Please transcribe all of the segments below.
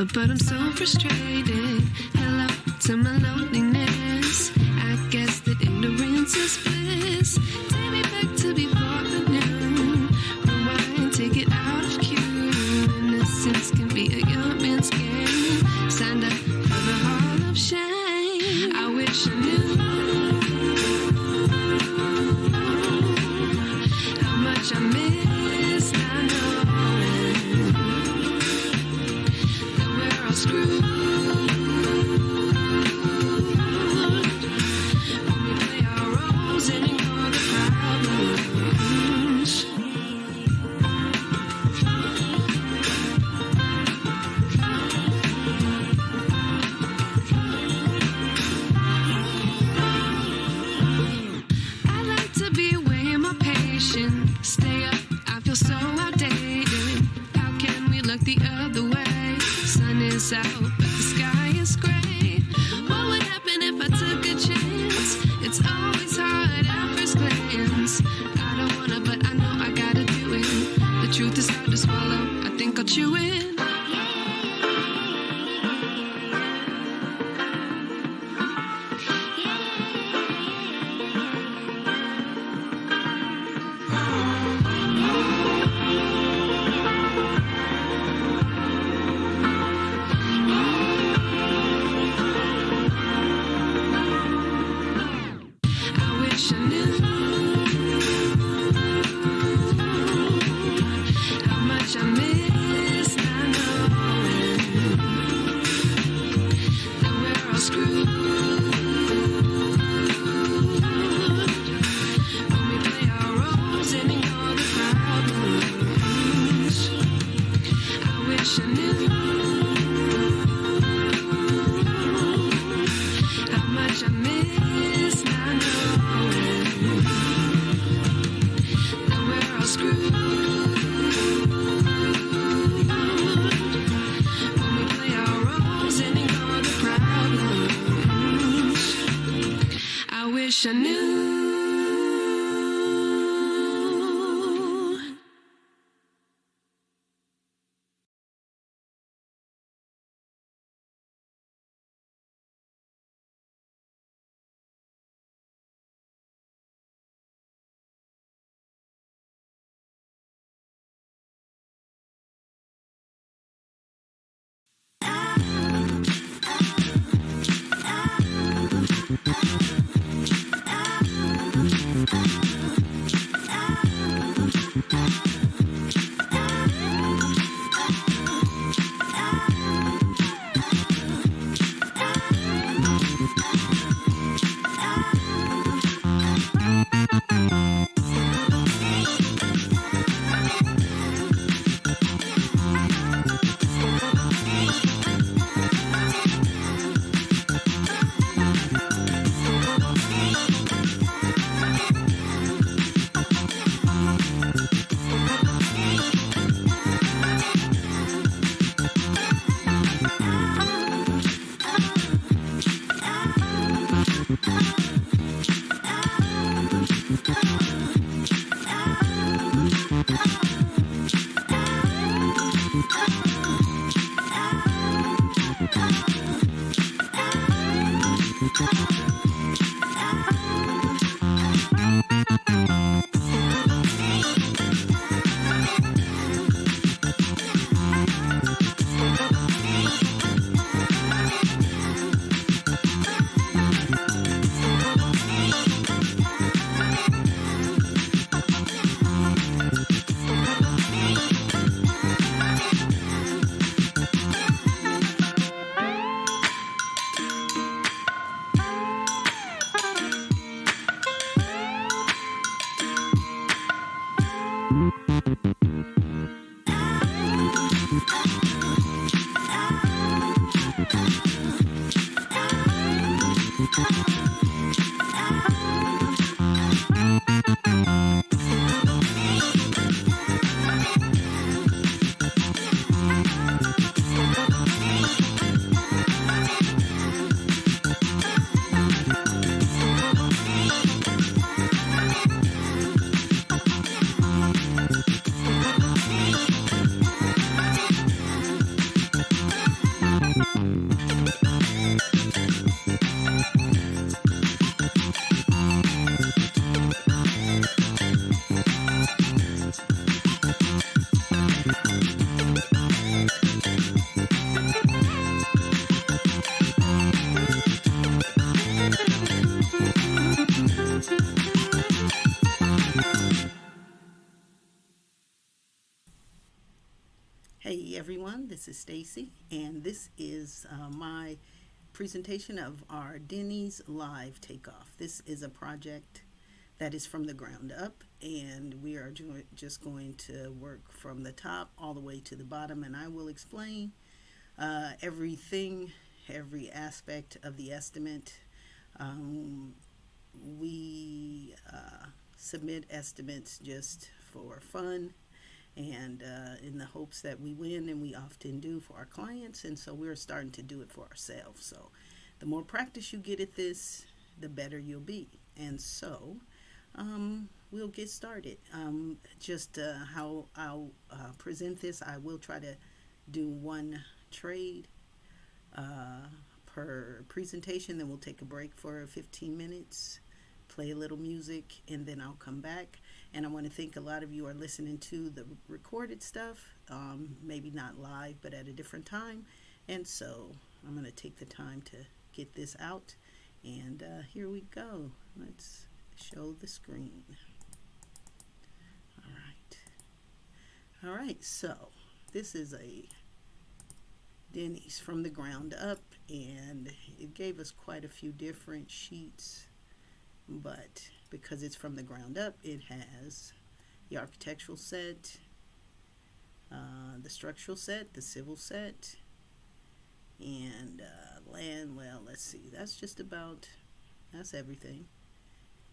but I'm so frustrated. Hello to my loneliness. I guess that ignorance is bliss. Take me back to before the noon. Rewind, take it out of cue. Innocence can be a young man's game. Signed up for the hall of shame. I wish I knew how much I miss. I know that we're all screwed when we play our roles and ignore the problems. I like to be away my patient. Stay up, I feel so outdated. How can we look the other way? Sun is out, but the sky is gray. What would happen if I took a chance? It's always hard at first glance. I don't wanna, but I know I gotta do it. The truth is hard to swallow, I think I'll chew it. I wish I knew how much I miss. I know that we're all screwed when we play our roles and ignore the problems. I wish I knew how much I miss. I know that we're all screwed when we play our roles and ignore the problems. I wish I knew. everyone, this is Stacy, and this is my presentation of our Denny's live takeoff. This is a project that is from the ground up, and we are just going to work from the top all the way to the bottom, and I will explain everything, every aspect of the estimate. We submit estimates just for fun and in the hopes that we win, and we often do for our clients, and so we're starting to do it for ourselves. So the more practice you get at this, the better you'll be. And so we'll get started. Just how I'll present this, I will try to do one trade per presentation, then we'll take a break for 15 minutes, play a little music, and then I'll come back. And I want to thank a lot of you are listening to the recorded stuff, maybe not live, but at a different time. And so I'm going to take the time to get this out. And here we go. Let's show the screen. All right, so this is a Denny's from the ground up, and it gave us quite a few different sheets, but because it's from the ground up, it has the architectural set, the structural set, the civil set, and land. Well, let's see, that's everything.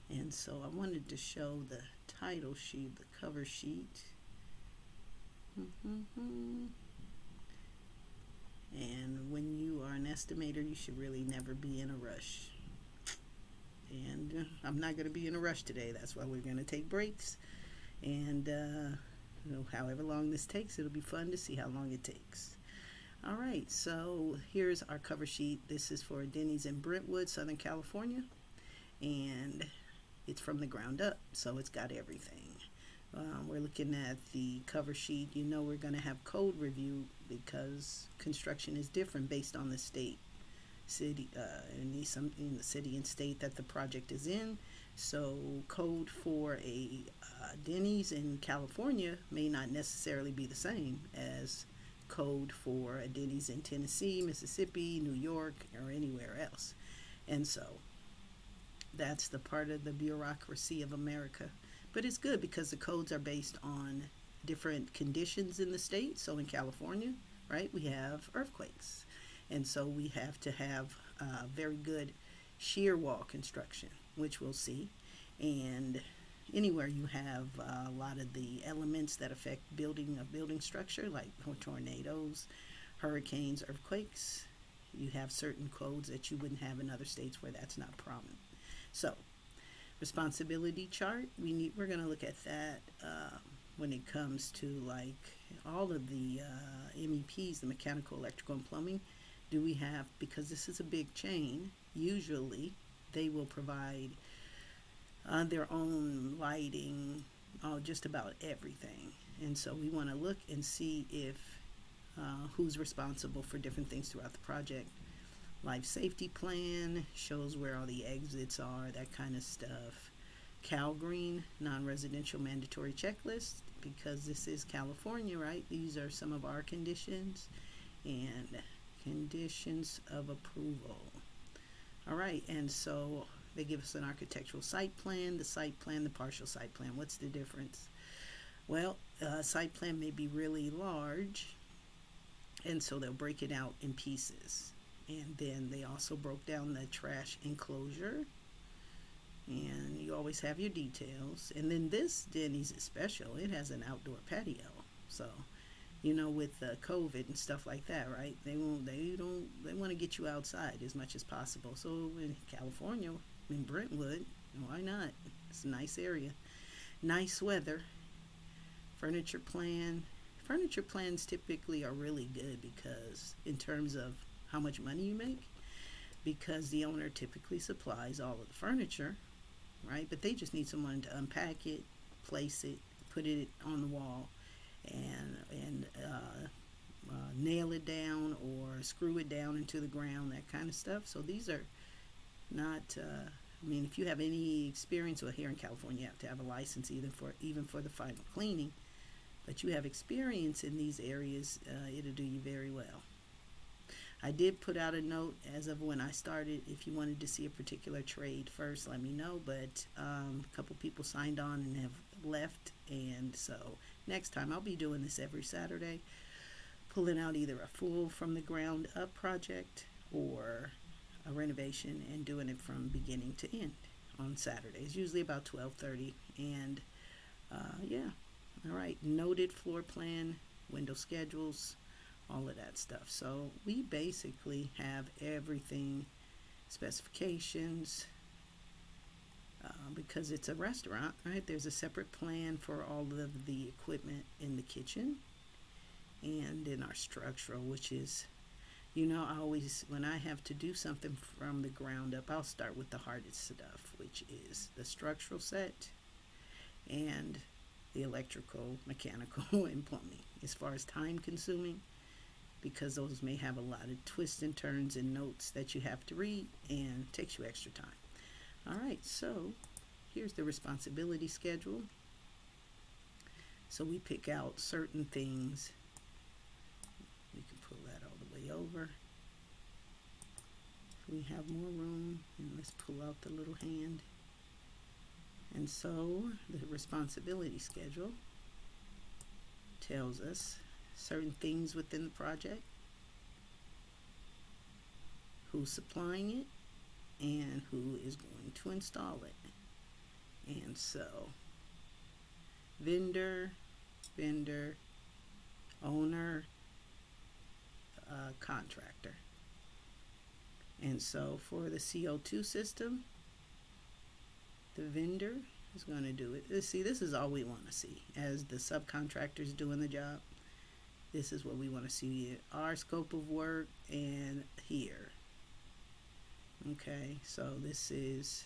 And so I wanted to show the title sheet, the cover sheet. And when you are an estimator, you should really never be in a rush. And I'm not going to be in a rush today. That's why we're going to take breaks. And however long this takes, it'll be fun to see how long it takes. All right, so here's our cover sheet. This is for Denny's in Brentwood, Southern California. And it's from the ground up, so it's got everything. We're looking at the cover sheet. You know we're going to have code review because construction is different based on the state, city, in the city and state that the project is in. So code for a Denny's in California may not necessarily be the same as code for a Denny's in Tennessee, Mississippi, New York, or anywhere else. And so that's the part of the bureaucracy of America. But it's good because the codes are based on different conditions in the state. So in California, right, we have earthquakes. And so we have to have very good shear wall construction, which we'll see. And anywhere you have a lot of the elements that affect a building structure, like tornadoes, hurricanes, earthquakes, you have certain codes that you wouldn't have in other states where that's not prominent. So responsibility chart, we're going to look at that when it comes to like all of the MEPs, the mechanical, electrical, and plumbing. Do we have, because this is a big chain, usually they will provide their own lighting, just about everything. And so we want to look and see if who's responsible for different things throughout the project. Life safety plan shows where all the exits are, that kind of stuff. Cal Green, non-residential mandatory checklist, because this is California, right? These are some of our conditions and conditions of approval. All right, and so they give us an architectural site plan, the site plan, the partial site plan. What's the difference? Well, site plan may be really large, and so they'll break it out in pieces. And then they also broke down the trash enclosure. And you always have your details. And then this Denny's is special. It has an outdoor patio. So, with COVID and stuff like that, right? They want to get you outside as much as possible. So in California, in Brentwood, why not? It's a nice area. Nice weather. Furniture plan. Furniture plans typically are really good because in terms of how much money you make, because the owner typically supplies all of the furniture, right? But they just need someone to unpack it, place it, put it on the wall, and nail it down or screw it down into the ground, that kind of stuff. So these are not, if you have any experience, well, here in California, you have to have a license even for the final cleaning. but you have experience in these areas, it'll do you very well. I did put out a note as of when I started. If you wanted to see a particular trade first, let me know. But a couple people signed on and have left. And so next time I'll be doing this every Saturday, pulling out either a full from the ground up project or a renovation and doing it from beginning to end on Saturdays, usually about 12:30. And yeah, all right, noted floor plan, window schedules, all of that stuff. So we basically have everything, specifications, because it's a restaurant, right? There's a separate plan for all of the equipment in the kitchen and in our structural, which is, I always, when I have to do something from the ground up, I'll start with the hardest stuff, which is the structural set and the electrical, mechanical, and plumbing. As far as time consuming, because those may have a lot of twists and turns and notes that you have to read and takes you extra time. All right, so here's the responsibility schedule. So we pick out certain things. We can pull that all the way over. We have more room, and let's pull out the little hand. And so the responsibility schedule tells us certain things within the project, who's supplying it, and who is going to install it. And so vendor, owner, contractor. And so for the CO2 system, the vendor is going to do it. See, this is all we want to see as the subcontractors doing the job. This is what we want to see, our scope of work and here. Okay, so this is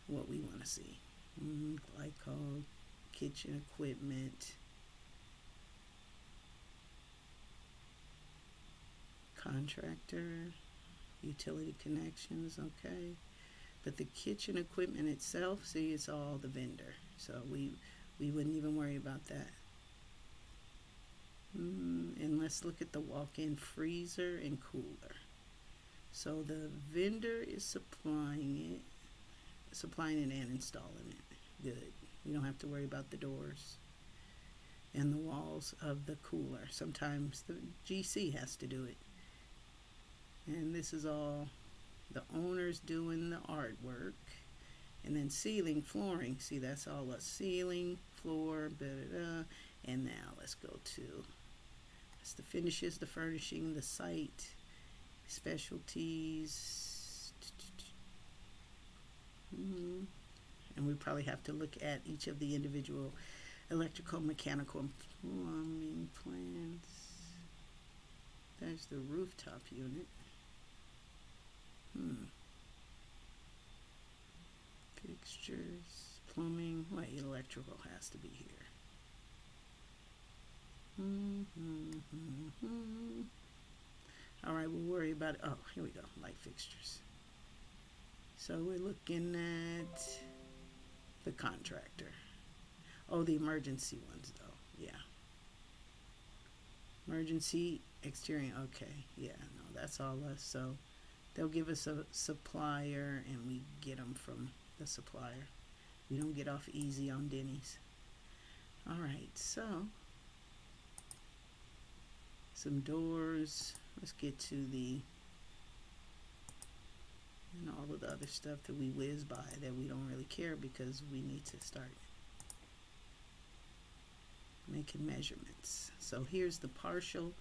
what we want to see. Glycol, kitchen equipment, contractor, utility connections, okay. But the kitchen equipment itself, see, it's all the vendor. So we wouldn't even worry about that. And let's look at the walk-in freezer and cooler. So the vendor is supplying it and installing it. Good. We don't have to worry about the doors and the walls of the cooler. Sometimes the GC has to do it. And this is all the owners doing the artwork. And then ceiling, flooring. See, that's all a ceiling, floor, and now let's go to the finishes, the furnishing, the site, specialties. And we probably have to look at each of the individual electrical, mechanical, and plumbing plans. There's the rooftop unit. Fixtures, plumbing, electrical has to be here. All right, we'll worry about it. Oh, here we go, light fixtures. So we're looking at the contractor. Oh, the emergency ones though, yeah. Emergency exterior, okay, yeah, no, that's all us. So they'll give us a supplier and we get them from the supplier. We don't get off easy on Denny's. All right, so some doors. Let's get to and all of the other stuff that we whiz by that we don't really care because we need to start making measurements. So here's the partial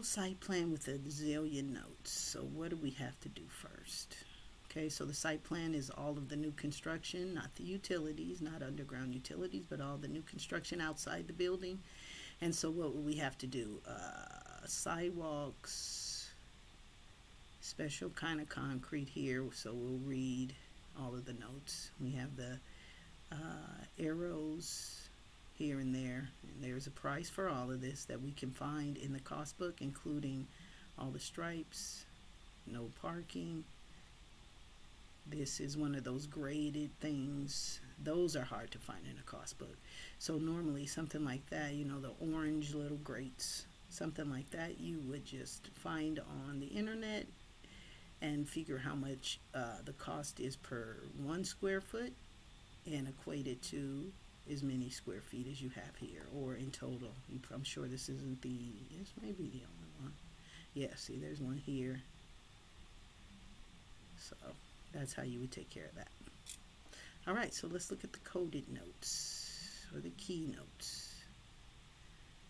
site plan with a zillion notes. So what do we have to do first? Okay, so the site plan is all of the new construction, not the utilities, not underground utilities, but all the new construction outside the building. And so what would we have to do? Sidewalks, special kind of concrete here. So we'll read all of the notes. We have the arrows here and there. And there's a price for all of this that we can find in the cost book, including all the stripes, no parking, This is one of those graded things. Those are hard to find in a cost book. So normally something like that, you know, the orange little grates, something like that, you would just find on the internet and figure how much the cost is per 1 square foot and equate it to as many square feet as you have here, or in total. I'm sure this isn't this may be the only one. Yeah, see, there's one here. So that's how you would take care of that. All right, so let's look at the coded notes, or the key notes.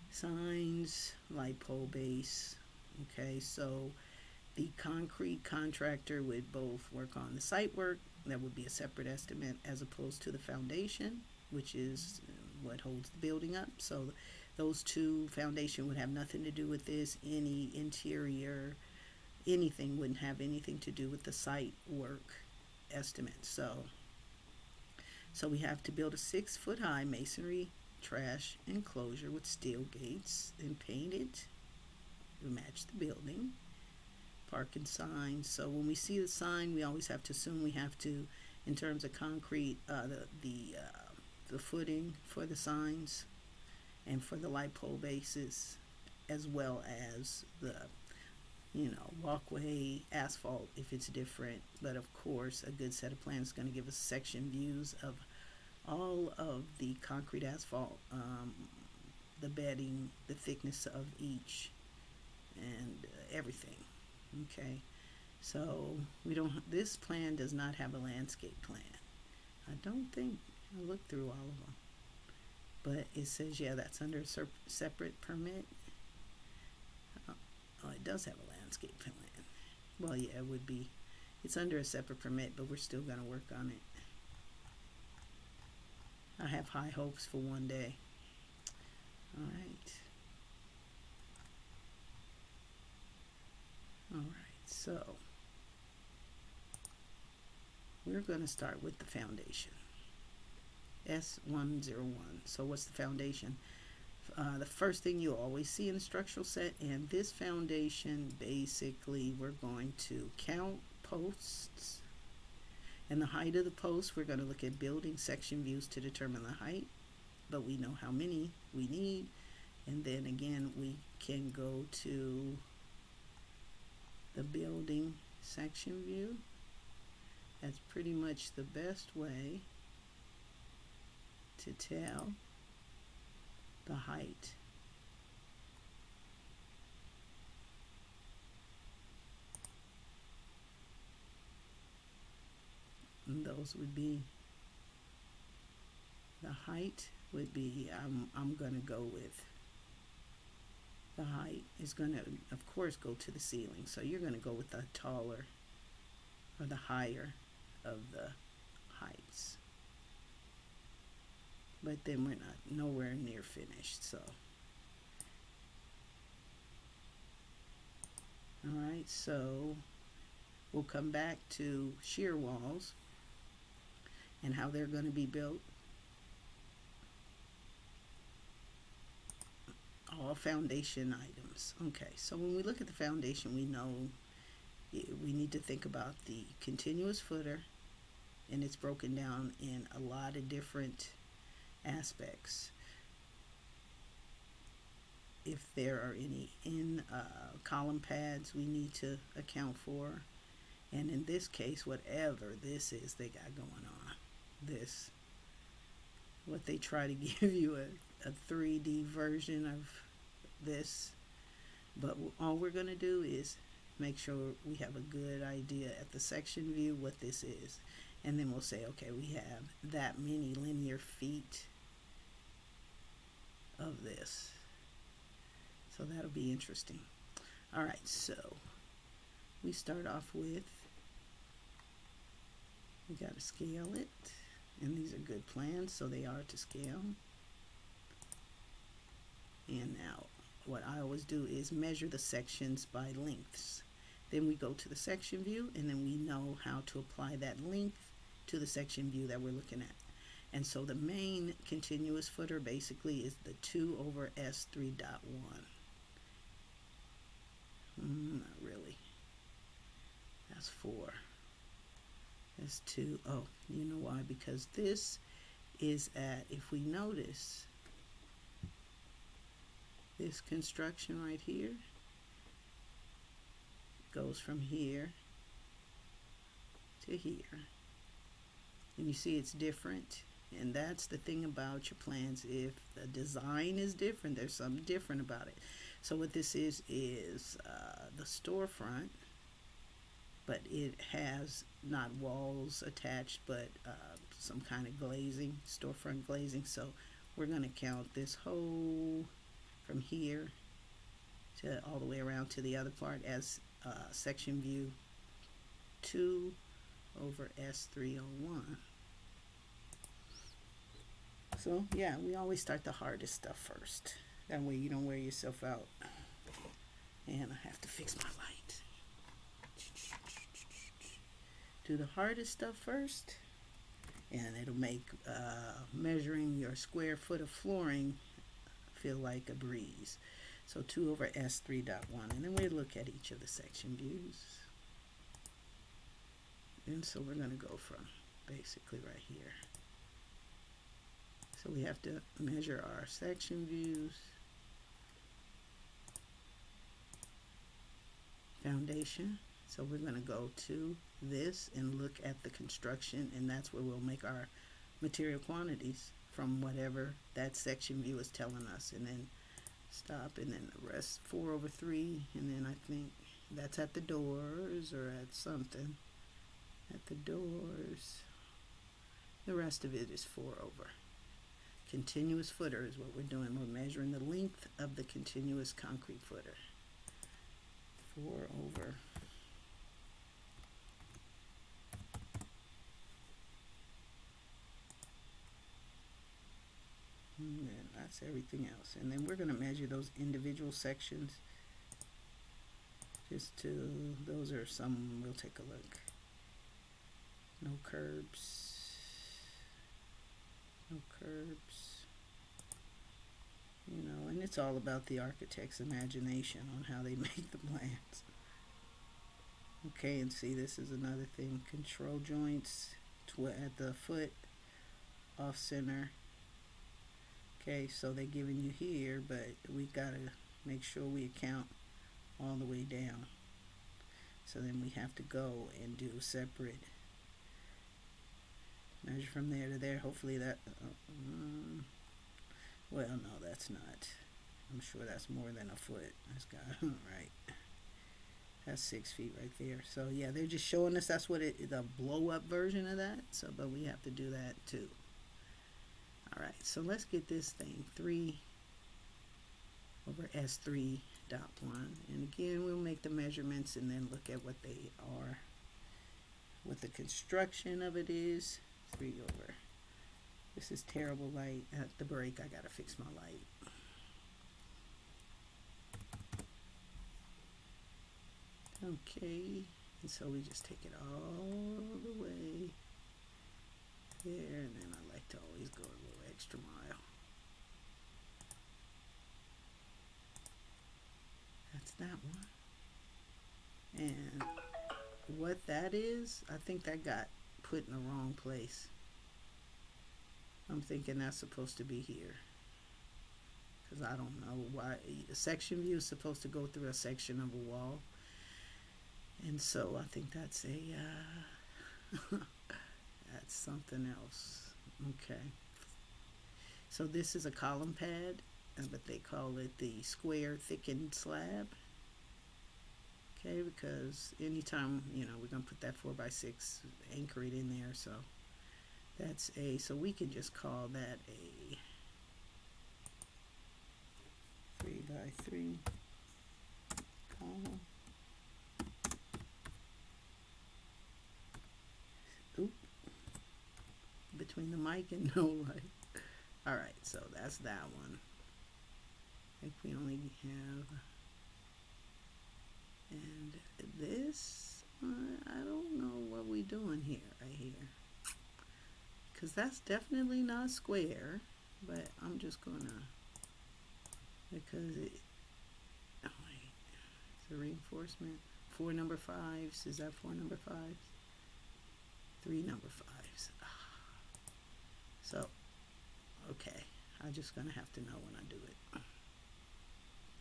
Signs, light pole base. Okay, so the concrete contractor would both work on the site work. That would be a separate estimate, as opposed to the foundation, which is what holds the building up. So those two, foundation would have nothing to do with this. Any interior, anything wouldn't have anything to do with the site work estimate. So we have to build a 6-foot high masonry trash enclosure with steel gates and paint it to match the building. Parking signs. So when we see the sign, we always have to assume we have to, in terms of concrete, the footing for the signs and for the light pole bases, as well as the, you know, walkway, asphalt if it's different. But of course, a good set of plans is going to give us section views of all of the concrete, asphalt, the bedding, the thickness of each, and everything. Okay, so this plan does not have a landscape plan. I don't think, I looked through all of them, but it says, yeah, that's under a separate permit. Oh, it does have a landscape plan. Well, yeah, it would be, it's under a separate permit, but we're still going to work on it. I have high hopes for one day. All right. All right, so we're going to start with the foundation. S101. So what's the foundation? The first thing you always see in a structural set, and this foundation, basically, we're going to count posts and the height of the posts. We're going to look at building section views to determine the height, but we know how many we need. And then again, we can go to the building section view. That's pretty much the best way to tell the height. And those would be, the height would be, I'm going to go with, the height is going to, of course, go to the ceiling. So you're going to go with the taller or the higher of the heights. But then we're not nowhere near finished. So, all right, so we'll come back to shear walls and how they're going to be built. All foundation items. Okay, so when we look at the foundation, we know we need to think about the continuous footer, and it's broken down in a lot of different aspects. If there are any column pads, we need to account for. And in this case, whatever this is they got going on, this, what they try to give you a 3D version of this, but all we're going to do is make sure we have a good idea at the section view what this is, and then we'll say, okay, we have that many linear feet of this, so that'll be interesting. All right, so we start off with, we got to scale it, and these are good plans, so they are to scale. And now what I always do is measure the sections by lengths. Then we go to the section view, and then we know how to apply that length to the section view that we're looking at. And so the main continuous footer basically is the 2 over S3.1. Not really. That's 4. That's 2. Oh, you know why? Because this is at, if we notice, this construction right here goes from here to here. And you see it's different. And that's the thing about your plans. If the design is different, there's something different about it. So what this is the storefront, but it has not walls attached, but some kind of glazing, storefront glazing. So we're going to count this whole from here to all the way around to the other part as section view 2 over S301. So yeah, we always start the hardest stuff first. That way you don't wear yourself out. And I have to fix my light. Do the hardest stuff first, and it'll make measuring your square foot of flooring feel like a breeze. So 2 over S3.1, and then we look at each of the section views. And so we're going to go from basically right here. So we have to measure our section views, foundation. So we're going to go to this and look at the construction, and that's where we'll make our material quantities from whatever that section view is telling us, and then stop, and then the rest 4 over 3, and then I think that's at the doors or at something. At the doors, the rest of it is 4 over. Continuous footer is what we're doing. We're measuring the length of the continuous concrete footer. 4 over. And then that's everything else. And then we're going to measure those individual sections. Just to, those are some, we'll take a look. No curbs. No curbs. You know, and it's all about the architect's imagination on how they make the plans. Okay, and see, this is another thing. Control joints at the foot, off center. Okay, so they're giving you here, but we gotta make sure we account all the way down. So then we have to go and do separate. Measure from there to there. Hopefully that, well, no, that's not. I'm sure that's more than a foot. That's got, right. That's 6 feet right there. So yeah, they're just showing us that's what the blow up version of that. So, but we have to do that too. All right, so let's get this thing 3 over S3.1. And again, we'll make the measurements and then look at what they are, what the construction of it is. 3 over. This is terrible light. At the break, I gotta fix my light. Okay, and so we just take it all the way there, and then I like to always go a little extra mile. That's that one. And what that is, I think that got put in the wrong place. I'm thinking that's supposed to be here, because I don't know why. A section view is supposed to go through a section of a wall, and so I think that's a that's something else. Okay, so this is a column pad, but they call it the square thickened slab. Okay, because anytime, you know, we're going to put that 4x6, anchor it in there, so that's a, so we can just call that a 3x3 column. Oop. Between the mic and no light. Alright, so that's that one. I think we only have, and this, I don't know what we doing here, right here. Because that's definitely not square, but I'm just gonna, because it, oh wait, it's a reinforcement. 4 number 5s, is that 4 number 5s? 3 number 5s. So, okay, I'm just gonna have to know when I do it,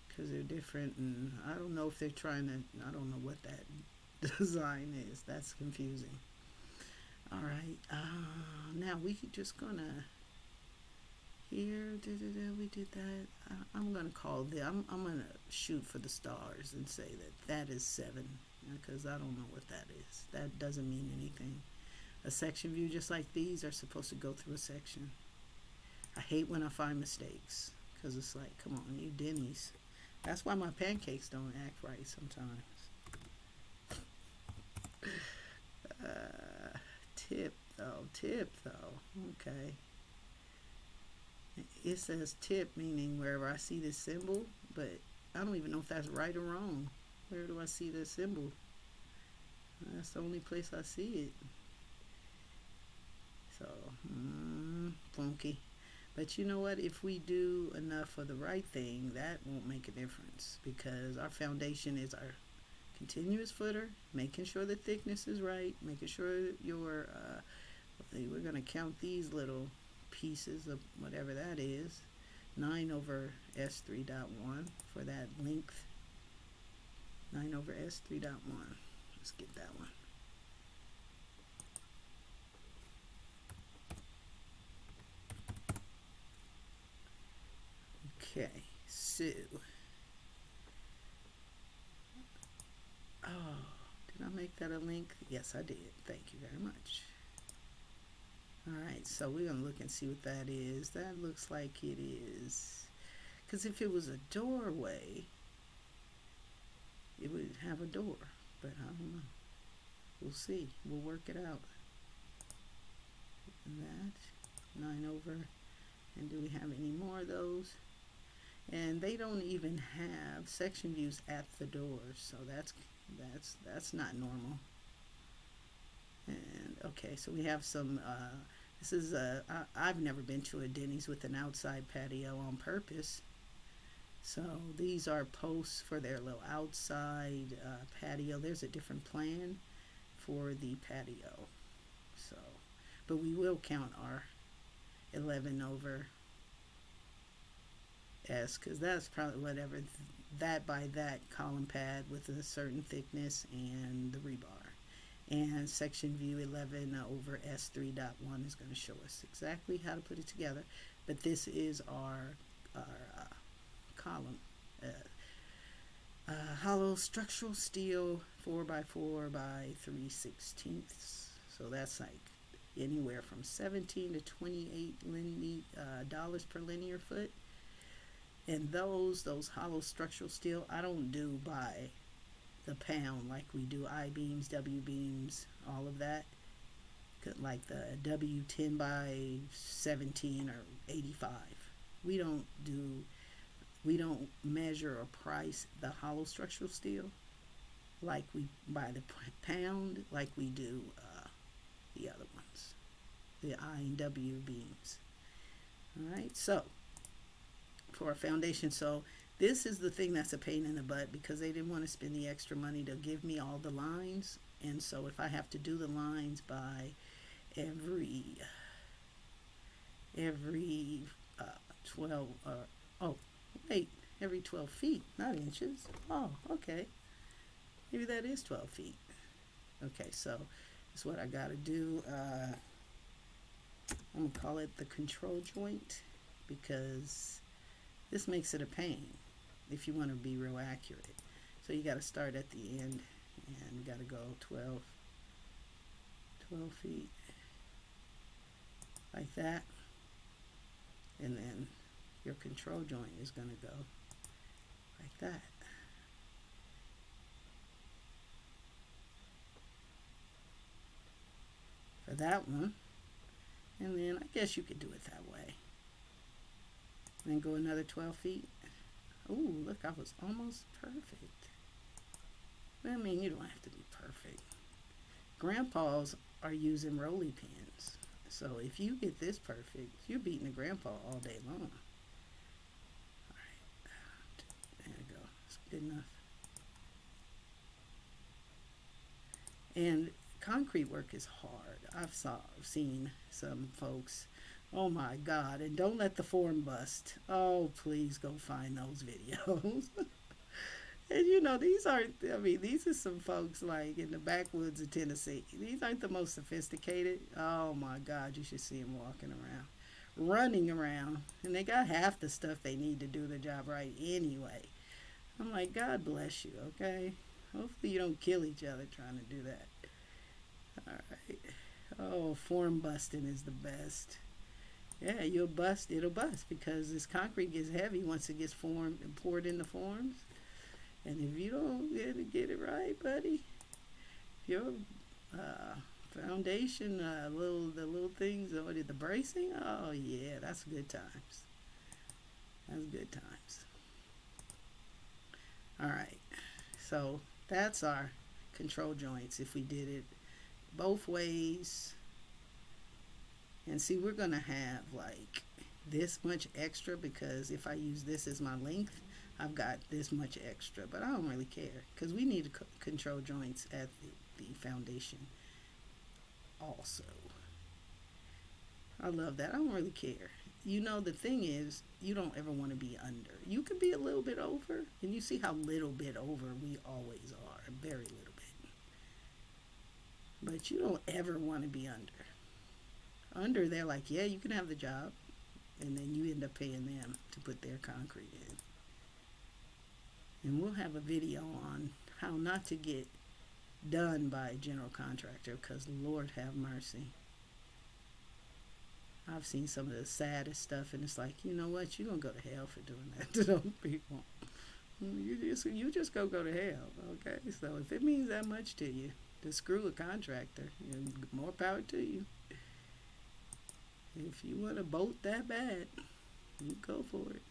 because they're different, and I don't know if they're trying to, I don't know what that design is. That's confusing. All right, now we just gonna, here, we did that. I'm gonna call I'm gonna shoot for the stars and say that is 7, because I don't know what that is. That doesn't mean anything. A section view just like these are supposed to go through a section. I hate when I find mistakes, because it's like, come on, you Denny's. That's why my pancakes don't act right sometimes. Tip though. Okay. It says tip, meaning wherever I see this symbol, but I don't even know if that's right or wrong. Where do I see this symbol? That's the only place I see it. So, funky. But you know what? If we do enough of the right thing, that won't make a difference, because our foundation is our continuous footer, making sure the thickness is right, making sure your, we're going to count these little pieces of whatever that is, 9 over S3.1 for that length, 9 over S3.1. Let's get that one. Okay, so, did I make that a link? Yes, I did. Thank you very much. Alright, so we're going to look and see what that is. That looks like it is, because if it was a doorway, it would have a door, but I don't know. We'll see. We'll work it out. And that, 9 over, and do we have any more of those? And they don't even have section views at the doors, so that's not normal. And okay, so we have some, this is I've never been to a Denny's with an outside patio on purpose. So these are posts for their little outside patio. There's a different plan for the patio. So, but we will count our 11 over S, because that's probably whatever that by that column pad with a certain thickness and the rebar. And section view 11 over S3.1 is going to show us exactly how to put it together. But this is our column. Hollow structural steel 4x4 by 3/16. So that's like anywhere from $17 to $28 dollars per linear foot. And those hollow structural steel, I don't do by the pound like we do I-beams, W-beams, all of that. Like the W10 by 17 or 85. We don't measure or price the hollow structural steel like we buy the pound, like we do the other ones, the I and W beams. All right, so for our foundation, so this is the thing that's a pain in the butt, because they didn't want to spend the extra money to give me all the lines. And so if I have to do the lines by every 12 every 12 feet, not inches. Oh, okay, maybe that is 12 feet. Okay, so that's what I got to do. I'm gonna call it the control joint, because this makes it a pain if you want to be real accurate. So you got to start at the end, and you got to go 12 feet like that, and then your control joint is going to go like that. For that one, and then I guess you could do it that way. Then go another 12 feet. Ooh, look, I was almost perfect. I mean, you don't have to be perfect. Grandpas are using rolly pins. So if you get this perfect, you're beating a grandpa all day long. Alright, there we go. It's good enough. And concrete work is hard. Seen some folks. Oh my God! And don't let the form bust. Oh, please go find those videos. And you know, these aren't, I mean, these are some folks like in the backwoods of Tennessee. These aren't the most sophisticated. Oh my God, you should see them walking around, running around. And they got half the stuff they need to do the job right anyway. I'm like, God bless you, okay? Hopefully you don't kill each other trying to do that. All right. Oh, form busting is the best. Yeah, you'll bust, it'll bust because this concrete gets heavy once it gets formed and poured in the forms. And if you don't get it right, buddy, your foundation, the little things, the bracing, oh yeah, that's good times. That's good times. All right, so that's our control joints if we did it both ways. And see, we're gonna have like this much extra because if I use this as my length, I've got this much extra, but I don't really care because we need control joints at the foundation also. I love that. I don't really care. You know, the thing is, you don't ever want to be under. You can be a little bit over, and you see how little bit over we always are, very little bit. But you don't ever want to be under. Under, they're like, yeah, you can have the job, and then you end up paying them to put their concrete in. And we'll have a video on how not to get done by a general contractor because Lord have mercy. I've seen some of the saddest stuff and it's like, you know what, you're going to go to hell for doing that to those people. You just go to hell, okay? So if it means that much to you to screw a contractor, more power to you. If you want to bolt that bad, you go for it.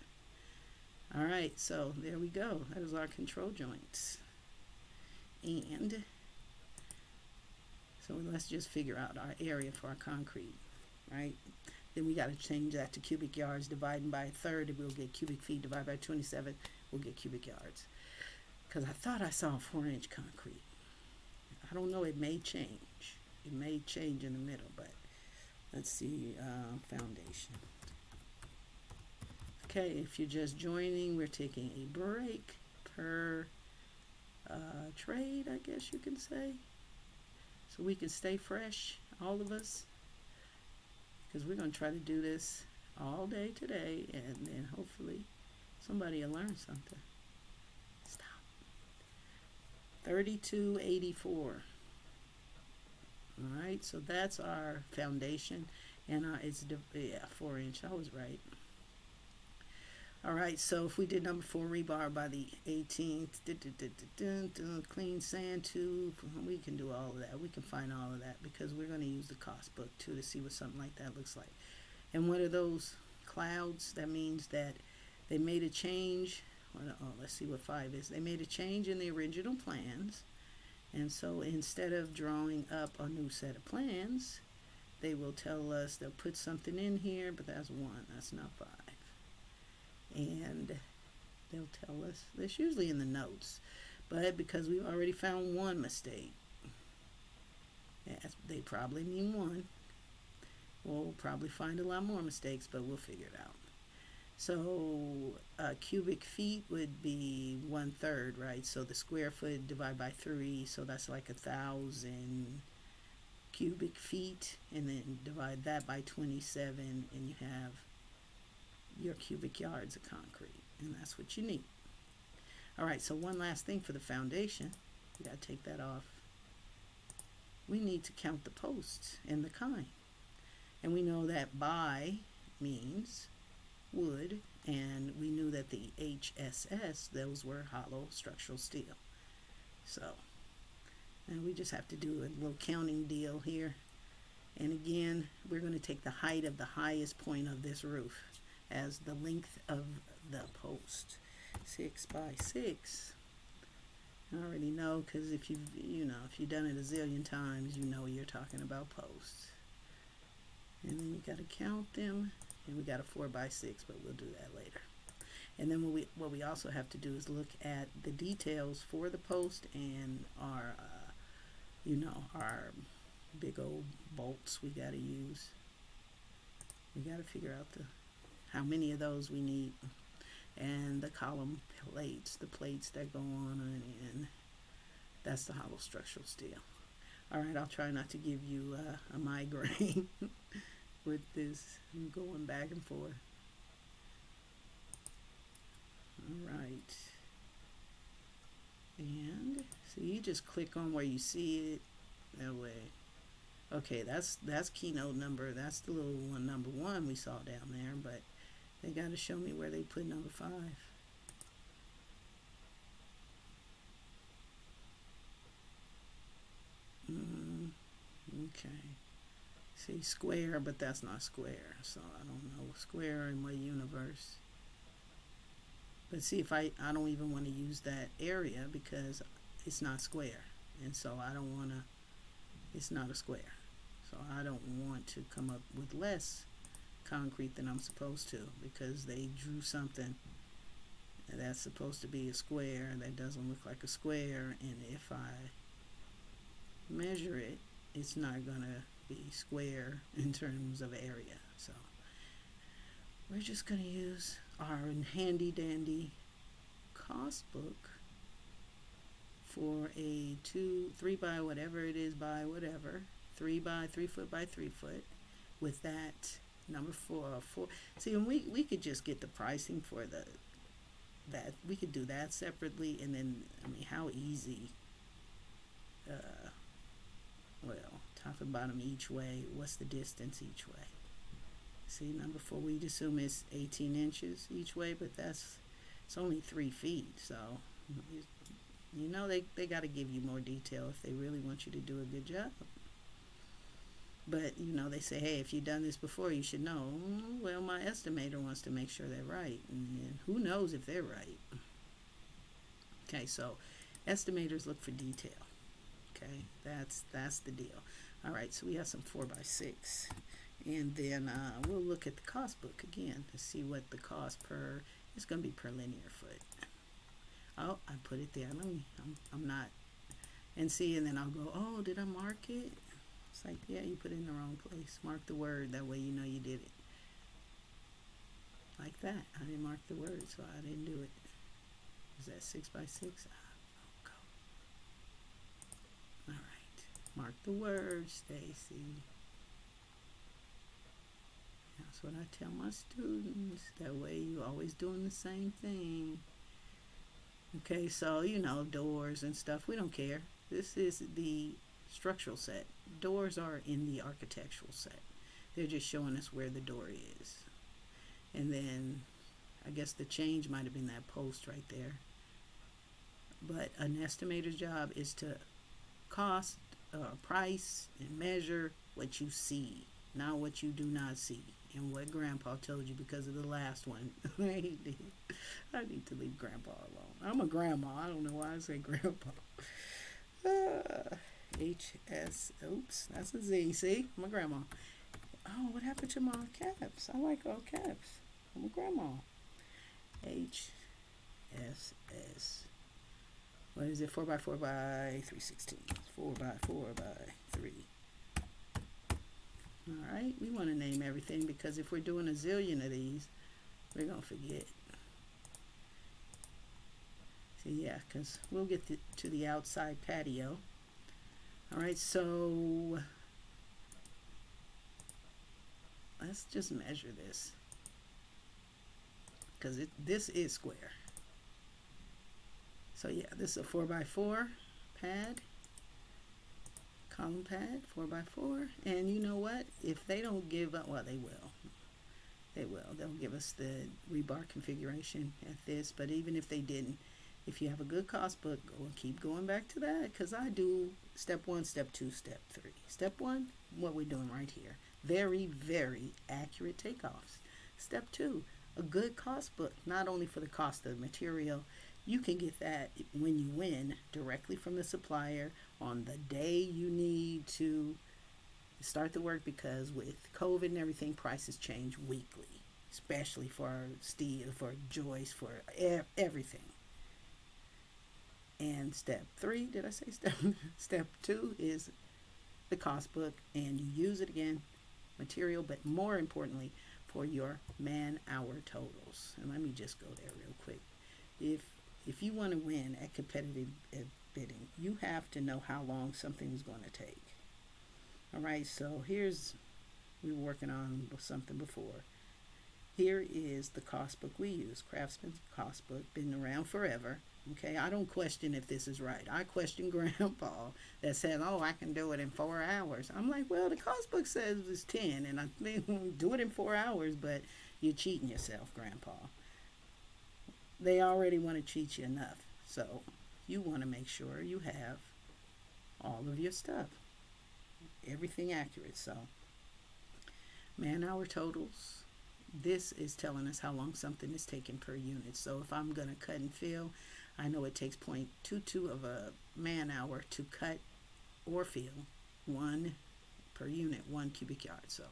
All right, so there we go. That is our control joints. And so let's just figure out our area for our concrete, right? Then we got to change that to cubic yards, dividing by a third, and we'll get cubic feet. Divided by 27, we'll get cubic yards. Because I thought I saw 4-inch concrete. I don't know, it may change. It may change in the middle, but let's see, foundation. Okay, if you're just joining, we're taking a break per trade, I guess you can say. So we can stay fresh, all of us. Because we're going to try to do this all day today, and then hopefully somebody will learn something. Stop. 3284. All right, so that's our foundation, and it's 4-inch. I was right. All right, so if we did number 4 rebar by the 18th, clean sand tube, we can do all of that. We can find all of that because we're going to use the cost book too to see what something like that looks like. And what are those clouds? That means that they made a change. Let's see what 5 is. They made a change in the original plans. And so instead of drawing up a new set of plans, they will tell us they'll put something in here, but that's 1, that's not 5. And they'll tell us, that's usually in the notes, but because we've already found 1 mistake, they probably mean 1. We'll probably find a lot more mistakes, but we'll figure it out. So cubic feet would be 1/3, right? So the square foot divided by 3, so that's like 1,000 cubic feet, and then divide that by 27, and you have your cubic yards of concrete, and that's what you need. All right, so one last thing for the foundation, you got to take that off. We need to count the posts and the kind, and we know that by means wood, and we knew that the HSS, those were hollow structural steel. So, and we just have to do a little counting deal here, and again, we're going to take the height of the highest point of this roof as the length of the post. 6 by 6. I already know, because if you've done it a zillion times, you know you're talking about posts. And then you got to count them, and we got a 4 by 6, but we'll do that later. And then what we also have to do is look at the details for the post and our our big old bolts we got to use. We got to figure out how many of those we need. And the column plates, the plates that go on and in. That's the hollow structural steel. All right, I'll try not to give you a migraine with this going back and forth. All right. And so you just click on where you see it that way. Okay, that's keynote number. That's the little one, number 1 we saw down there, but they got to show me where they put number 5. Okay. See, square, but that's not square. So I don't know. Square in what universe? But see, if I don't even want to use that area because it's not square. And so I don't want to, it's not a square. So I don't want to come up with less concrete than I'm supposed to because they drew something that's supposed to be a square that doesn't look like a square, and if I measure it, it's not gonna be square in terms of area. So we're just gonna use our handy dandy cost book for a 3 by whatever it is by whatever, 3 by 3 foot by 3 foot with that number 4. See, and we could just get the pricing for that we could do that separately, and then I mean, how easy, well, top and bottom each way, what's the distance each way? See, number 4, we'd assume it's 18 inches each way, but it's only 3 feet, so they got to give you more detail if they really want you to do a good job. But they say, hey, if you've done this before, you should know. Well, my estimator wants to make sure they're right, and who knows if they're right. Okay, so estimators look for detail. Okay, that's the deal. All right, so we have some 4 by 6, and then we'll look at the cost book again to see what the cost it's going to be per linear foot. Oh, I put it there. I'm not, and see, and then I'll go, oh, did I mark it? It's like, yeah, you put it in the wrong place. Mark the word, that way you know you did it. Like that. I didn't mark the word, so I didn't do it. Is that 6 by 6? Go. All right. Mark the word, Stacy. That's what I tell my students. That way you always doing the same thing. Okay, so doors and stuff, we don't care. This is the structural set. Doors are in the architectural set. They're just showing us where the door is. And then I guess the change might have been that post right there. But an estimator's job is to price and measure what you see, not what you do not see. And what Grandpa told you because of the last one. I need to leave Grandpa alone. I'm a grandma. I don't know why I say Grandpa. HS. Oops, that's a Z. See? I'm a grandma. Oh, what happened to my caps? I like all caps. I'm a grandma. HSS. What is it? 4 by 4 by 316. 4 by 4 by 3. All right. We want to name everything because if we're doing a zillion of these, we're going to forget. See, yeah, because we'll get to the outside patio. All right, so let's just measure this because this is square. So yeah, this is a 4 by 4 pad, column pad, 4 by 4. And you know what? If they don't give up, well, they will. They will. They'll give us the rebar configuration at this. But even if they didn't, if you have a good cost book, keep going back to that because I do step 1, step 2, step 3. Step 1, what we're doing right here. Very, very accurate takeoffs. Step 2, a good cost book, not only for the cost of the material. You can get that when you win directly from the supplier on the day you need to start the work because with COVID and everything, prices change weekly, especially for steel, for joists, for everything. And then step 3, did I say step? Step 2 is the cost book, and you use it again, material, but more importantly, for your man-hour totals. And let me just go there real quick. If you want to win at competitive bidding, you have to know how long something's going to take. All right, so we were working on something before. Here is the cost book we use, Craftsman's cost book, been around forever. Okay, I don't question if this is right. I question Grandpa that said, oh, I can do it in 4 hours. I'm like, well, the cost book says it's 10, and I mean, do it in 4 hours, but you're cheating yourself, Grandpa. They already want to cheat you enough. So you want to make sure you have all of your stuff, everything accurate. So man-hour totals. This is telling us how long something is taking per unit. So if I'm going to cut and fill, I know it takes 0.22 of a man-hour to cut or fill 1 per unit, 1 cubic yard. So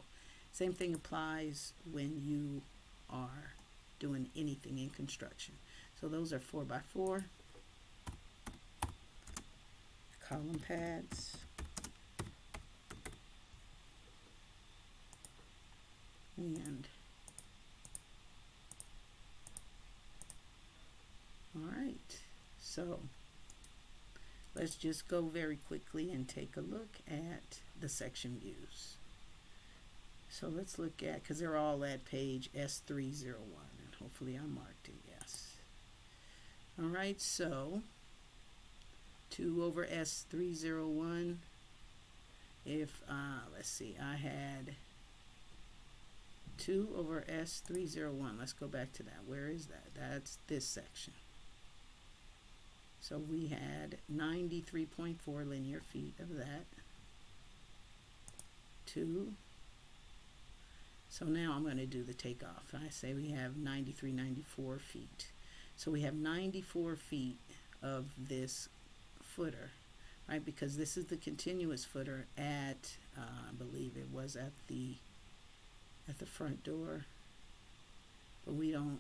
same thing applies when you are doing anything in construction. So those are 4x4 column pads. And all right, so let's just go very quickly and take a look at the section views. So let's look at, because they're all at page S301, and hopefully I marked it, yes. All right, so 2 over S301, if, let's see, I had 2 over S301. Let's go back to that. Where is that? That's this section. So we had 93.4 linear feet of that. 2. So now I'm going to do the takeoff. I say we have 94 feet. So we have 94 feet of this footer, right? Because this is the continuous footer at, I believe it was at the front door, but we don't,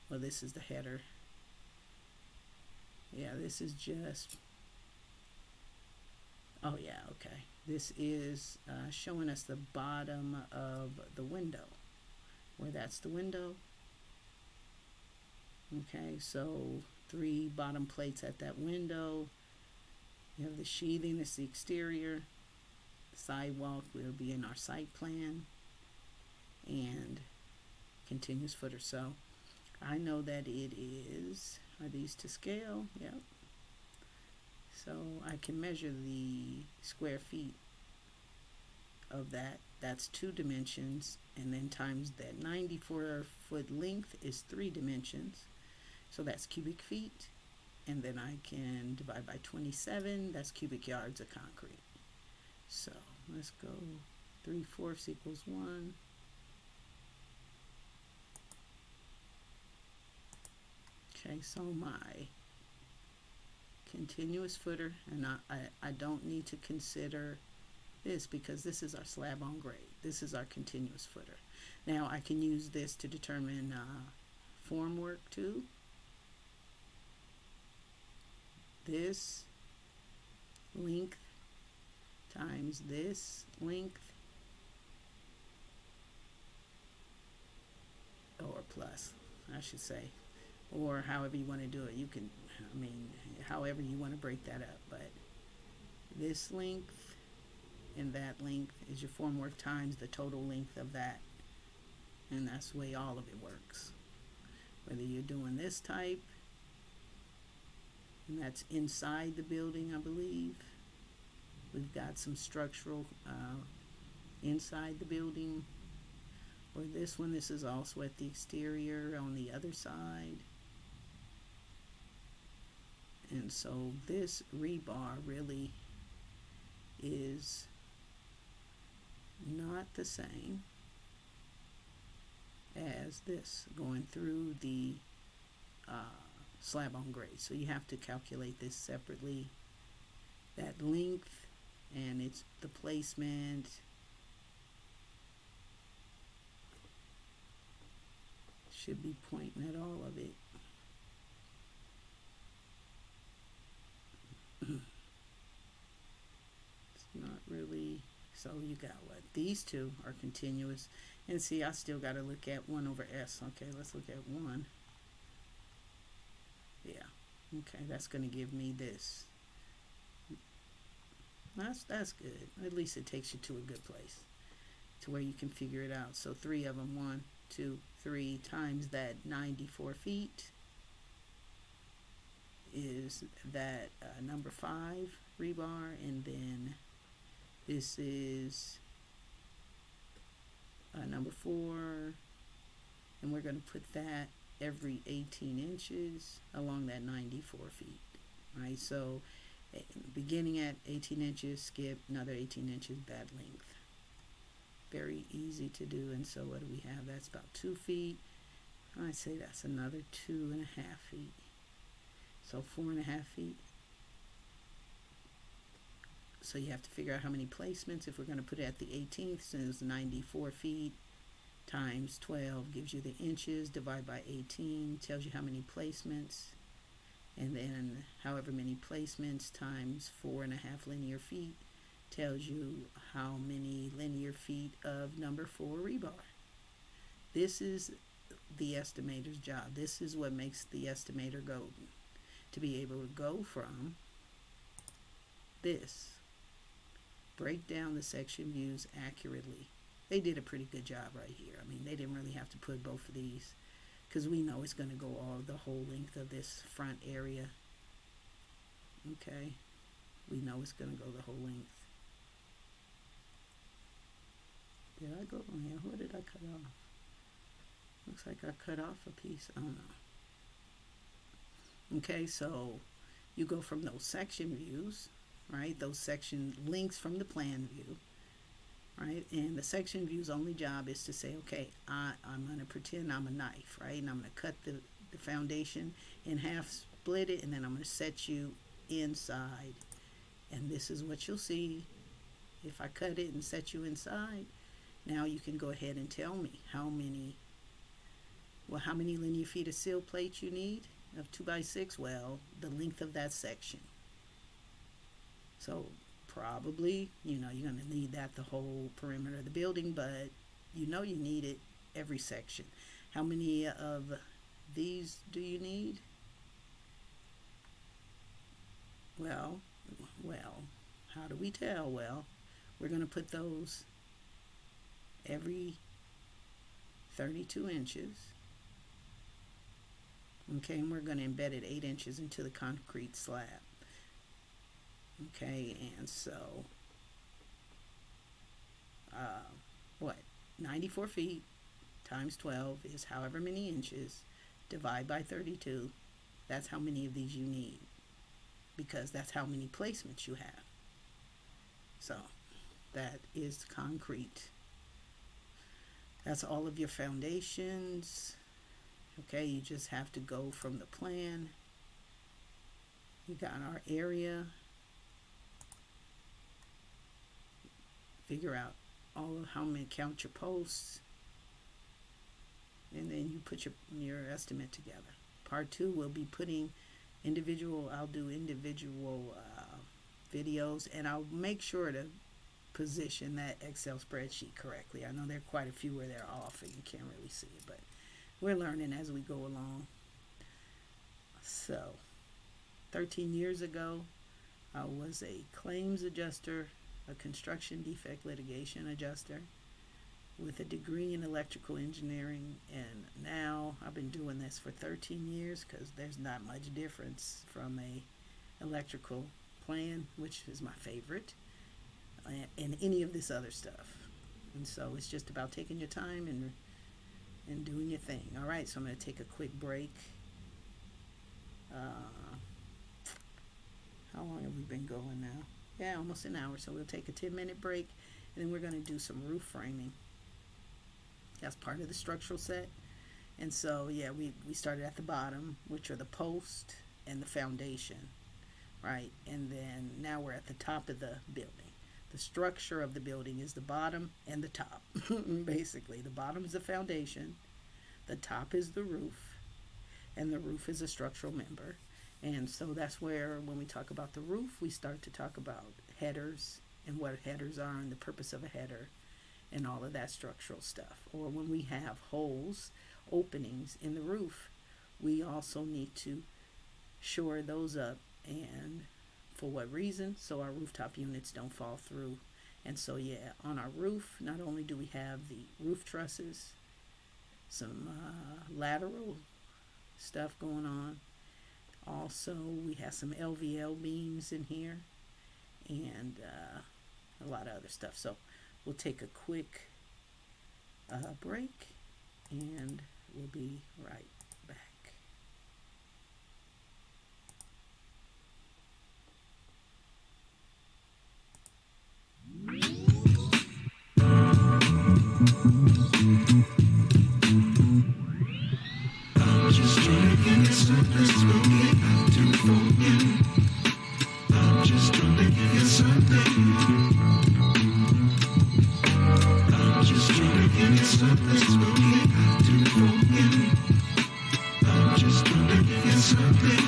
well, this is the header. Yeah, this is just, oh yeah, okay. This is showing us the bottom of the window, where that's the window. Okay, so 3 bottom plates at that window. You have the sheathing, that's the exterior. The sidewalk will be in our site plan. And continuous footer. So I know that it is, are these to scale? Yep. So I can measure the square feet of that. That's 2 dimensions, and then times that 94-foot length is 3 dimensions. So that's cubic feet, and then I can divide by 27. That's cubic yards of concrete. So let's go 3/4 equals 1. Okay, so my continuous footer, and I don't need to consider this because this is our slab on grade. This is our continuous footer. Now I can use this to determine formwork too. This length times this length, or plus, I should say, or however you want to do it. You can, I mean, however you want to break that up, but this length and that length is your formwork times the total length of that, and that's the way all of it works. Whether you're doing this type, and that's inside the building, I believe. We've got some structural inside the building. Or this one, this is also at the exterior on the other side. And so this rebar really is not the same as this going through the slab on grade. So you have to calculate this separately. That length, and it's the placement. Should be pointing at all of it. So you got what? These two are continuous. And see, I still got to look at 1 over S. Okay, let's look at 1. Yeah. Okay, that's going to give me this. That's good. At least it takes you to a good place to where you can figure it out. So 3 of them, 1, 2, 3 times that 94 feet is that number 5 rebar, and then this is number 4, and we're going to put that every 18 inches along that 94 feet, right? So beginning at 18 inches, skip another 18 inches, that length. Very easy to do. And so what do we have? That's about 2 feet. I'd say that's another 2.5 feet. So 4.5 feet. So you have to figure out how many placements. If we're going to put it at the 18th, so it's 94 feet times 12 gives you the inches, divide by 18 tells you how many placements, and then however many placements times 4.5 linear feet tells you how many linear feet of number 4 rebar. This is the estimator's job. This is what makes the estimator golden, to be able to go from this, break down the section views accurately. They did a pretty good job right here. I mean, they didn't really have to put both of these, because we know it's going to go all the whole length of this front area. Okay, we know it's going to go the whole length. Did I go on here? What did I cut off? Looks like I cut off a piece. I don't know. Okay, so you go from those section views, right? Those section links from the plan view, right? And the section view's only job is to say, okay, I'm going to pretend I'm a knife, right? And I'm going to cut the foundation in half, split it, and then I'm going to set you inside. And this is what you'll see if I cut it and set you inside. Now you can go ahead and tell me how many linear feet of sill plate you need of 2x6. Well, the length of that section. So probably, you're going to need that the whole perimeter of the building, but you need it every section. How many of these do you need? Well, how do we tell? Well, we're going to put those every 32 inches. Okay, and we're going to embed it 8 inches into the concrete slab. Okay, and so, 94 feet times 12 is however many inches, divide by 32. That's how many of these you need, because that's how many placements you have. So, that is concrete. That's all of your foundations. Okay, you just have to go from the plan. We got our area. Figure out all of how many, count your posts, and then you put your estimate together. Part 2 will be putting I'll do individual videos, and I'll make sure to position that Excel spreadsheet correctly. I know there are quite a few where they're off and you can't really see it, but we're learning as we go along. So 13 years ago, I was a claims adjuster, a construction defect litigation adjuster with a degree in electrical engineering, and now I've been doing this for 13 years because there's not much difference from a electrical plan, which is my favorite, and any of this other stuff. And so it's just about taking your time and doing your thing. All right, so I'm going to take a quick break. How long have we been going now? Yeah, almost an hour. So we'll take a 10-minute break, and then we're going to do some roof framing. That's part of the structural set. And so, yeah, we started at the bottom, which are the post and the foundation, right? And then now we're at the top of the building. The structure of the building is the bottom and the top. Basically, the bottom is the foundation, the top is the roof, and the roof is a structural member. And so that's where, when we talk about the roof, we start to talk about headers and what headers are and the purpose of a header and all of that structural stuff. Or when we have holes, openings in the roof, we also need to shore those up, and for what reason? So our rooftop units don't fall through. And so yeah, on our roof, not only do we have the roof trusses, some lateral stuff going on, also we have some LVL beams in here, and a lot of other stuff. So we'll take a quick break, and we'll be right back. I'm just trying to give you something spooky to forget. I'm just trying to give you something. I'm just trying to give you something spooky to forget. I'm just trying to give you something.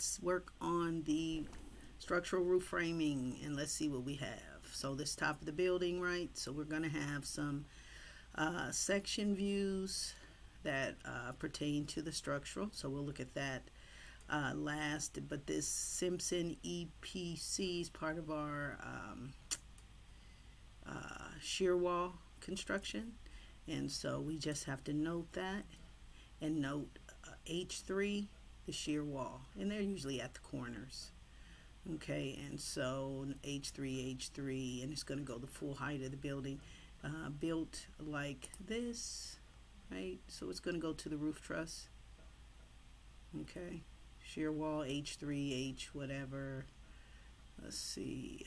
let's work on the structural roof framing, and let's see what we have. So this top of the building, right? So we're going to have some section views that pertain to the structural. So we'll look at that last. But this Simpson EPC is part of our shear wall construction. And so we just have to note that, and note H3, the shear wall. And they're usually at the corners. Okay, and so H3, and it's going to go the full height of the building. Built like this, right? So it's going to go to the roof truss. Okay, shear wall H3, H whatever. Let's see,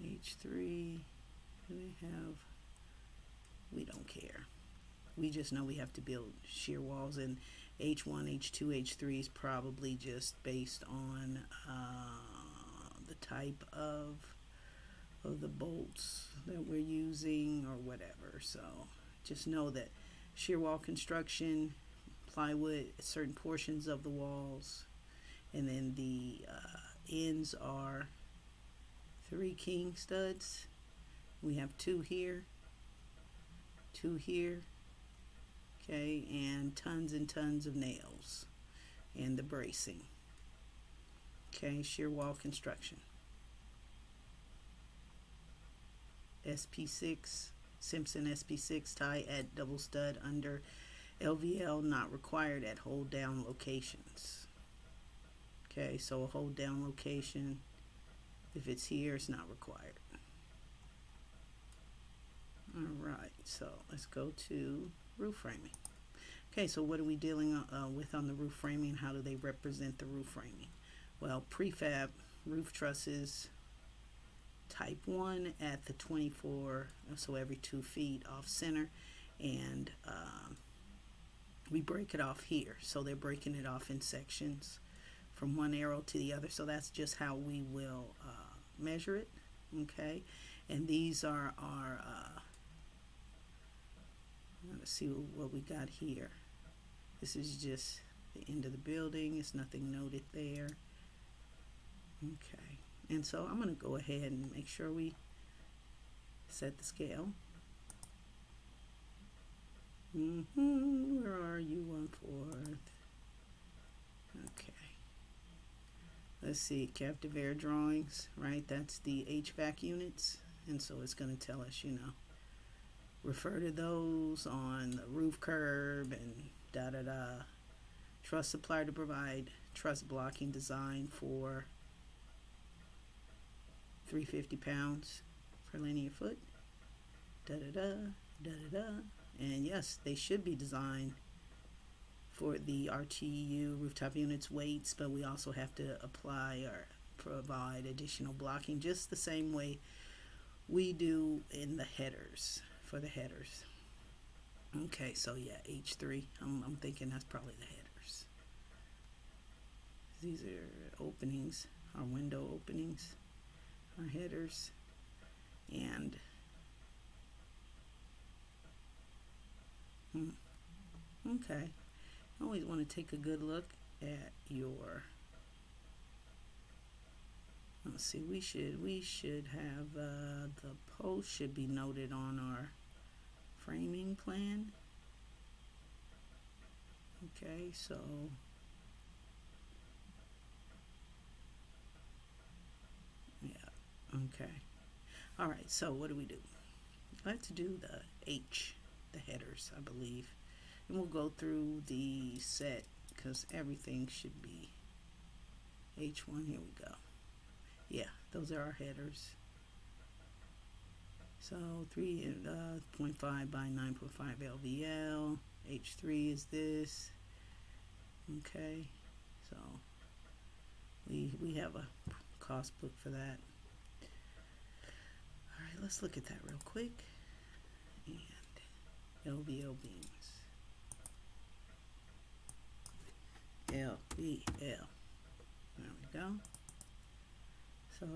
H3. Do they have? We don't care. We just know we have to build shear walls, and H1, H2, H3 is probably just based on the type of the bolts that we're using or whatever. So just know that shear wall construction, plywood, certain portions of the walls, and then the ends are 3 king studs. We have 2 here, 2 here. Okay, and tons of nails and the bracing. Okay, shear wall construction. SP6, Simpson SP6 tie at double stud under LVL, not required at hold down locations. Okay, so a hold down location, if it's here, it's not required. Alright, so let's go to roof framing. Okay, so what are we dealing with on the roof framing? How do they represent the roof framing? Well, prefab roof trusses, type 1 at the 24, so every 2 feet off center, and we break it off here. So they're breaking it off in sections from one arrow to the other. So that's just how we will measure it. Okay, and these are our let's see what we got here. This is just the end of the building. It's nothing noted there. Okay, and so I'm going to go ahead and make sure we set the scale. Where are you, 1/4? Okay. Let's see, captive air drawings, right? That's the HVAC units, and so it's going to tell us, you know, refer to those on the roof curb and da-da-da. Truss supplier to provide truss blocking design for 350 pounds per linear foot. Da-da-da, da-da-da. And yes, they should be designed for the RTU rooftop units weights, but we also have to apply or provide additional blocking just the same way we do in the headers, for the headers. Okay, so yeah, H3, I'm thinking that's probably the headers. These are openings, our window openings, our headers, and okay. I always want to take a good look at your, let's see, we should have the post should be noted on our framing plan. Okay, so yeah, okay. All right, so what do we do? Let's do the H, the headers, I believe. And we'll go through the set because everything should be H1. Here we go. Yeah, those are our headers. So 3.5 by 9.5 LVL. H3 is this. Okay, so we have a cost book for that. All right, let's look at that real quick. And LVL beams. LVL. There we go. So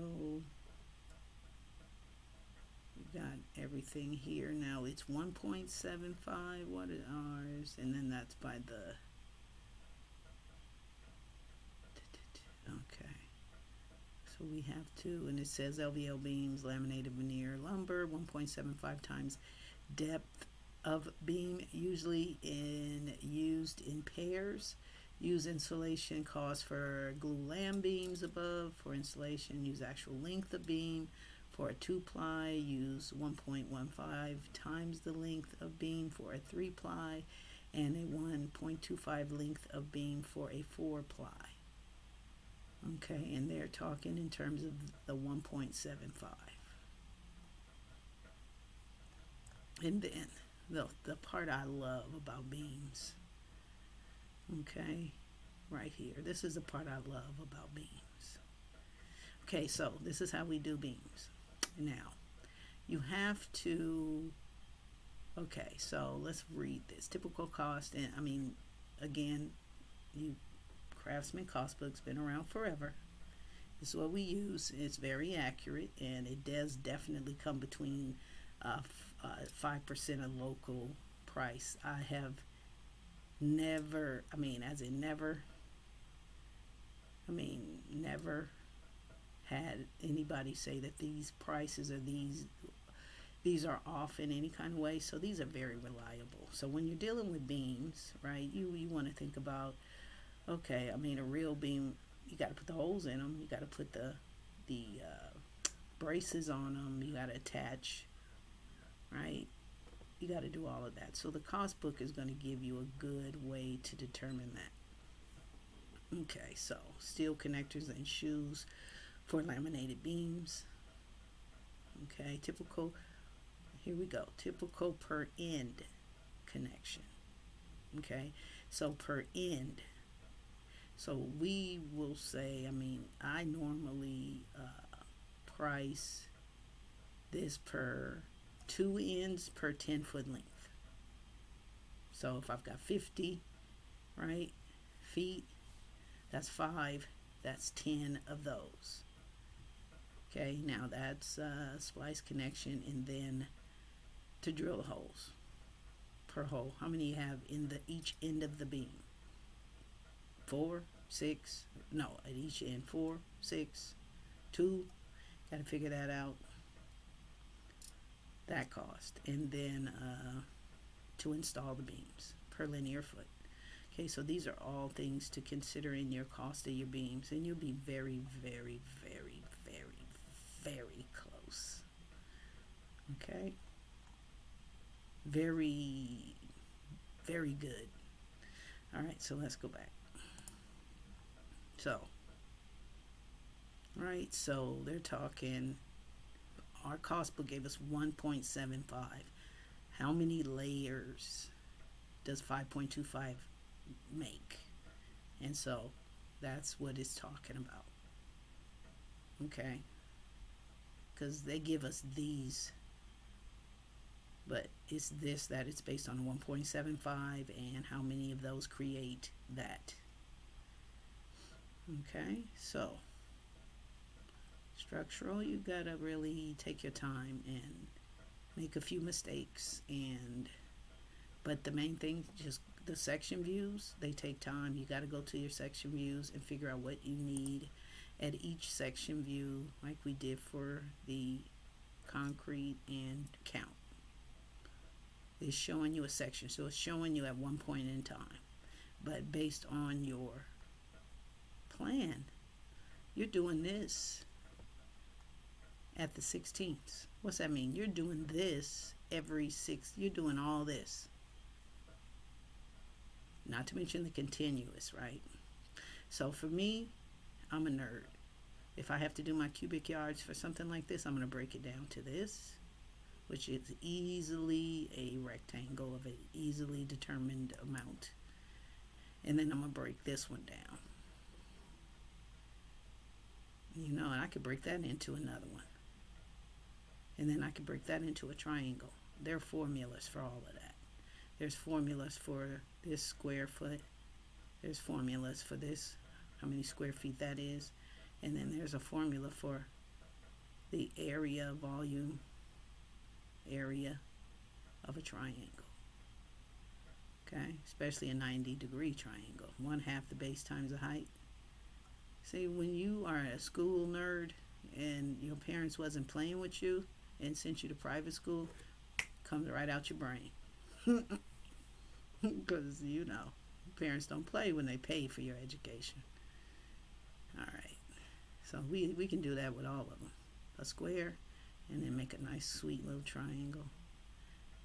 we got everything here. Now it's 1.75. What is ours? And then that's by the we have two, and it says LVL beams, laminated veneer lumber, 1.75 times depth of beam, usually used in pairs. Use insulation cost for glue lam beams above. For insulation, use actual length of beam. For a 2-ply, use 1.15 times the length of beam for a 3-ply, and a 1.25 length of beam for a 4-ply. Okay, and they're talking in terms of the 1.75. And then the part I love about beams, okay, right here. This is the part I love about beams. Okay, so this is how we do beams. Now, you have to, okay, so let's read this. Typical cost, and I mean, again, Craftsman cost book's been around forever. This is what we use. It's very accurate, and it does definitely come between 5% of local price. I have never, never had anybody say that these prices or these are off in any kind of way. So these are very reliable. So when you're dealing with beams, right, you want to think about, okay, a real beam, you got to put the holes in them, you got to put the braces on them, you got to attach, right? You got to do all of that. So the cost book is going to give you a good way to determine that. Okay, so steel connectors and shoes for laminated beams. Okay, typical, here we go, typical per end connection. Okay, so per end. So we will say, I normally price this per 2 ends per 10-foot length. So if I've got 50, right, feet, that's 5, that's 10 of those. Okay, now that's splice connection, and then to drill the holes per hole. How many you have in each end of the beam? 4, 6, no, at each end, 4, 6, 2, got to figure that out, that cost, and then to install the beams per linear foot. Okay, so these are all things to consider in your cost of your beams, and you'll be very, very, very, very, very close. Okay, very, very good. All right, so let's go back. So, right, so they're talking, our cost book gave us 1.75. How many layers does 5.25 make? And so that's what it's talking about. Okay, because they give us these, but it's that it's based on 1.75, and how many of those create that. Okay, so structural, you gotta really take your time and make a few mistakes, but the main thing, just the section views, they take time. You got to go to your section views and figure out what you need at each section view, like we did for the concrete, and count. It's showing you a section, so it's showing you at one point in time, but based on your plan, you're doing this at the 16th. What's that mean? You're doing this every 6, you're doing all this, not to mention the continuous, right? So for me, I'm a nerd. If I have to do my cubic yards for something like this, I'm going to break it down to this, which is easily a rectangle of an easily determined amount, and then I'm going to break this one down, and I could break that into another one, and then I could break that into a triangle. There are formulas for all of that. There's formulas for this square foot, there's formulas for this, how many square feet that is, and then there's a formula for the area, volume, area of a triangle. Okay, especially a 90-degree triangle. 1/2 the base times the height. See, when you are a school nerd and your parents wasn't playing with you and sent you to private school, comes right out your brain. Because, parents don't play when they pay for your education. All right. So we can do that with all of them. A square, and then make a nice sweet little triangle.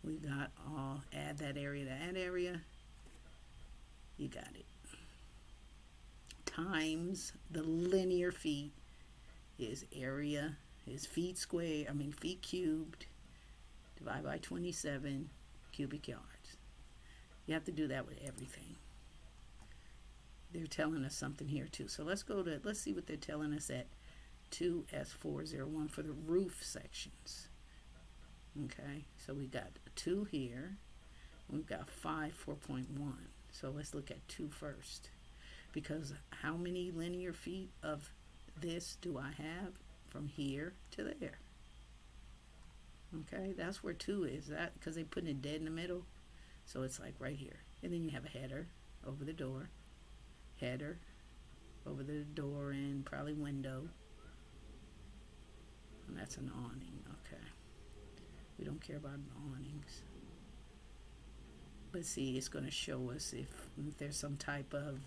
We got all, add that area to that area. You got it. Times the linear feet is area, is feet cubed, divide by 27 cubic yards. You have to do that with everything. They're telling us something here too. So let's see what they're telling us at 2S401 for the roof sections. Okay, so we got 2 here. We've got 5, 4.1. So let's look at 2 first. Because how many linear feet of this do I have from here to there? Okay, that's where 2 is. That because they put it dead in the middle. So it's like right here. And then you have a header over the door. Header over the door and probably window. And that's an awning. Okay. We don't care about awnings. But see, it's going to show us if there's some type of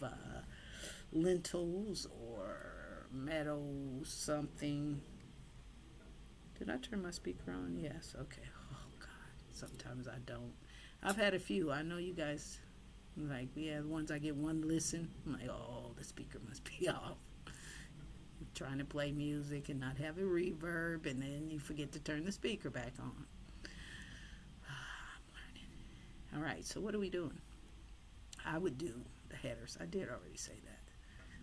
lintels or metal something. Did I turn my speaker on? Yes. Okay. Oh, God. Sometimes I don't. I've had a few. I know you guys, like, the ones I get one listen. I'm like, oh, the speaker must be off. I'm trying to play music and not have a reverb, and then you forget to turn the speaker back on. All right, so what are we doing? I would do the headers. I did already say that.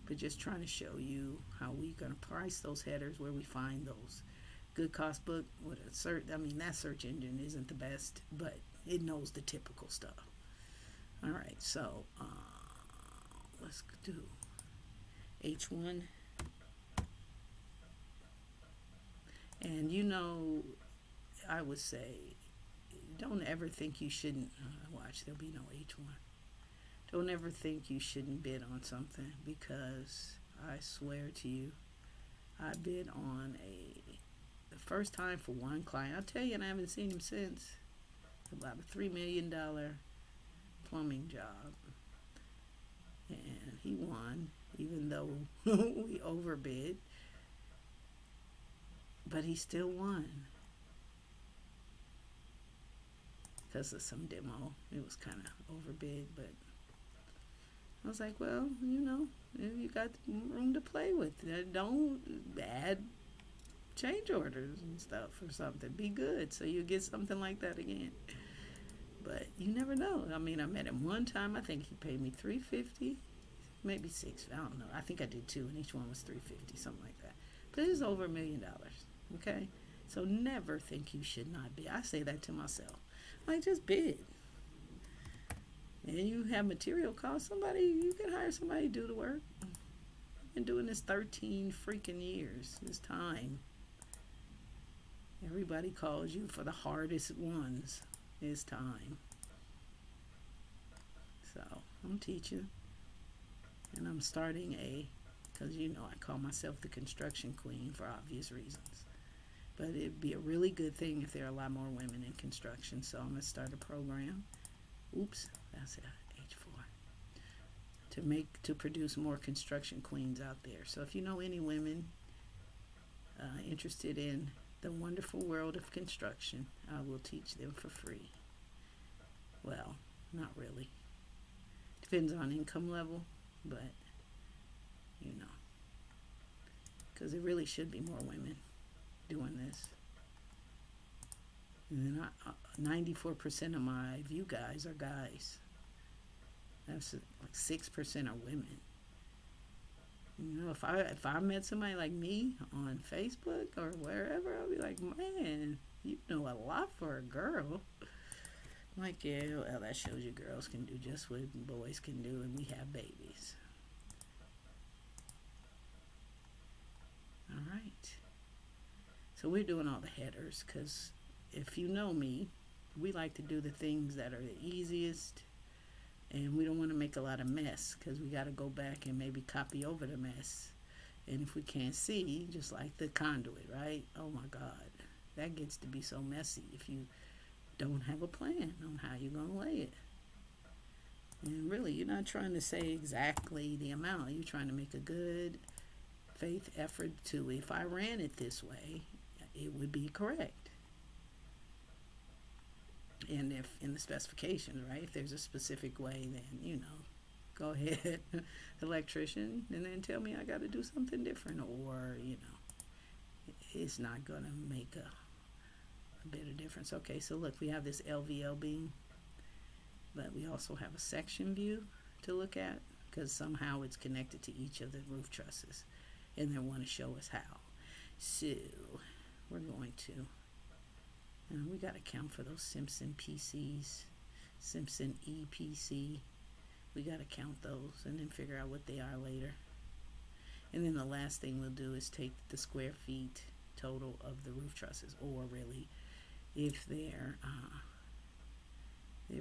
But just trying to show you how we're going to price those headers, where we find those. Good cost book with a search. I mean, that search engine isn't the best, but it knows the typical stuff. All right, so let's do H1. And I would say, don't ever think you shouldn't, watch, there'll be no H1. Don't ever think you shouldn't bid on something, because I swear to you, I bid on the first time for one client. I'll tell you, and I haven't seen him since, about a $3 million plumbing job. And he won, even though we overbid, but he still won. Because of some demo. It was kind of overbid, but I was like, well, you got room to play with. Don't add change orders and stuff or something. Be good so you get something like that again. But you never know. I mean, I met him one time. I think he paid me $350, maybe $6. I don't know. I think I did 2, and each one was $350, something like that. But it was over $1 million. Okay, so never think you should not bid. I say that to myself. Like, just bid. And you have material costs. You can hire somebody to do the work. I've been doing this 13 freaking years. It's time. Everybody calls you for the hardest ones. It's time. So, I'm teaching. And I'm starting because I call myself the construction queen for obvious reasons. But it'd be a really good thing if there are a lot more women in construction. So I'm going to start a program. Oops, that's it, H4. To produce more construction queens out there. So if you know any women interested in the wonderful world of construction, I will teach them for free. Well, not really. Depends on income level, but because there really should be more women doing this. And then 94% of my view guys are guys. That's like 6% are women. If I met somebody like me on Facebook or wherever, I'll be like, man, you know a lot for a girl. I'm like, yeah, well, that shows you girls can do just what boys can do, and we have babies. All right. So we're doing all the headers because if you know me, we like to do the things that are the easiest, and we don't want to make a lot of mess because we got to go back and maybe copy over the mess. And if we can't see, just like the conduit, right? Oh my God, that gets to be so messy if you don't have a plan on how you're going to lay it. And really, you're not trying to say exactly the amount. You're trying to make a good faith effort to, if I ran it this way, it would be correct. And if in the specifications, right, if there's a specific way, then, you know, go ahead, electrician, and then tell me I got to do something different, or, you know, it's not going to make a bit of difference. Okay, so look, we have this LVL beam, but we also have a section view to look at, because somehow it's connected to each of the roof trusses, and they want to show us how. So we're going to, we got to count for those Simpson PCs, Simpson EPC. We got to count those and then figure out what they are later. And then the last thing we'll do is take the square feet total of the roof trusses, or really, if they're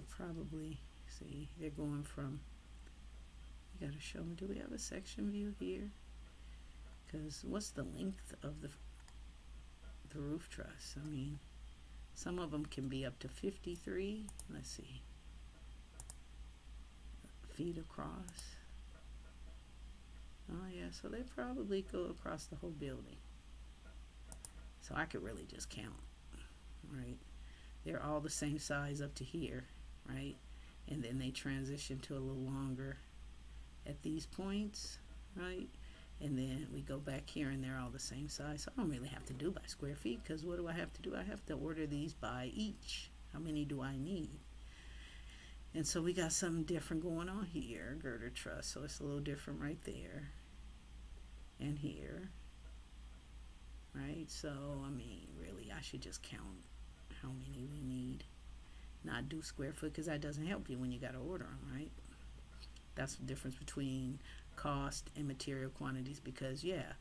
probably, see, they're going from, you got to show them, do we have a section view here? Because what's the length of the roof truss? I mean, some of them can be up to 53, let's see, feet across. Oh yeah, so they probably go across the whole building. So I could really just count, right? They're all the same size up to here, right? And then they transition to a little longer at these points, right? And then we go back here and they're all the same size. So I don't really have to do by square feet, because what do I have to do? I have to order these by each. How many do I need? And so we got something different going on here, girder truss. So it's a little different right there and here, right? So, I mean, really, I should just count how many we need, not do square foot, because that doesn't help you when you got to order them, right? That's the difference between cost and material quantities, because, yeah,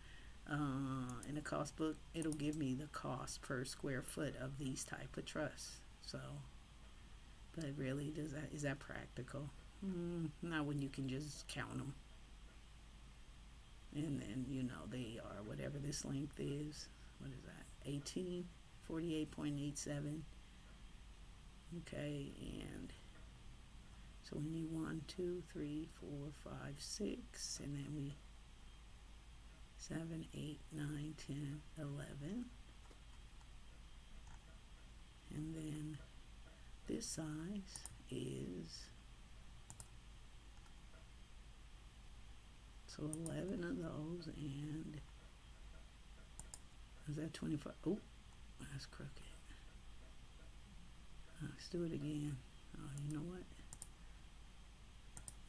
in a cost book, it'll give me the cost per square foot of these type of truss. So, but really, is that practical? Not when you can just count them. And then, you know, they are whatever this length is. What is that? 18, 48.87. Okay, and so we need 1, 2, 3, 4, 5, 6, and then we 7, 8, 9, 10, 11. And then this size is, so 11 of those, and is that 25? Oh, that's crooked. Let's do it again. Oh, you know what?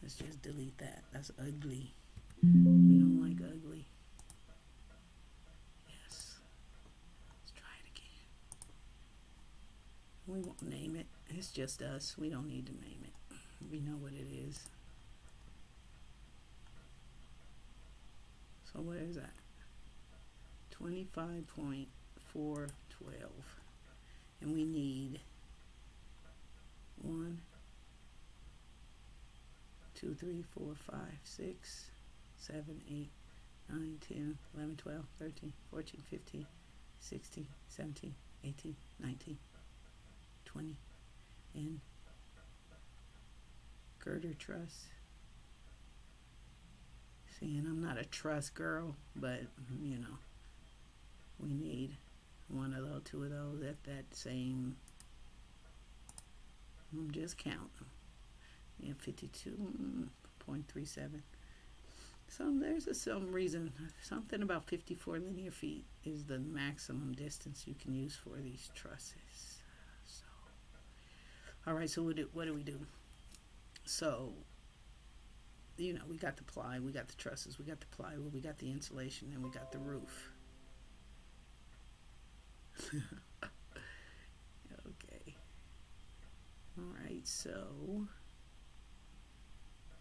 Let's just delete that. That's ugly. We don't like ugly. Yes. Let's try it again. We won't name it. It's just us. We don't need to name it. We know what it is. So what is that? 25.412. And we need 1, 2, 3, 4, 5, 6, 7, 8, 9, 10, 11, 12, 13, 14, 15, 16, 17, 18, 19, 20, and girder truss. See, and I'm not a truss girl, but, you know, we need one of those, two of those at that same, I'm just counting. Yeah, 52.37. So there's some reason, something about 54 linear feet is the maximum distance you can use for these trusses. So, all right, so what do we do? So, you know, we got the ply, we got the trusses, we got the plywood, we got the insulation, and we got the roof. Okay. All right, so,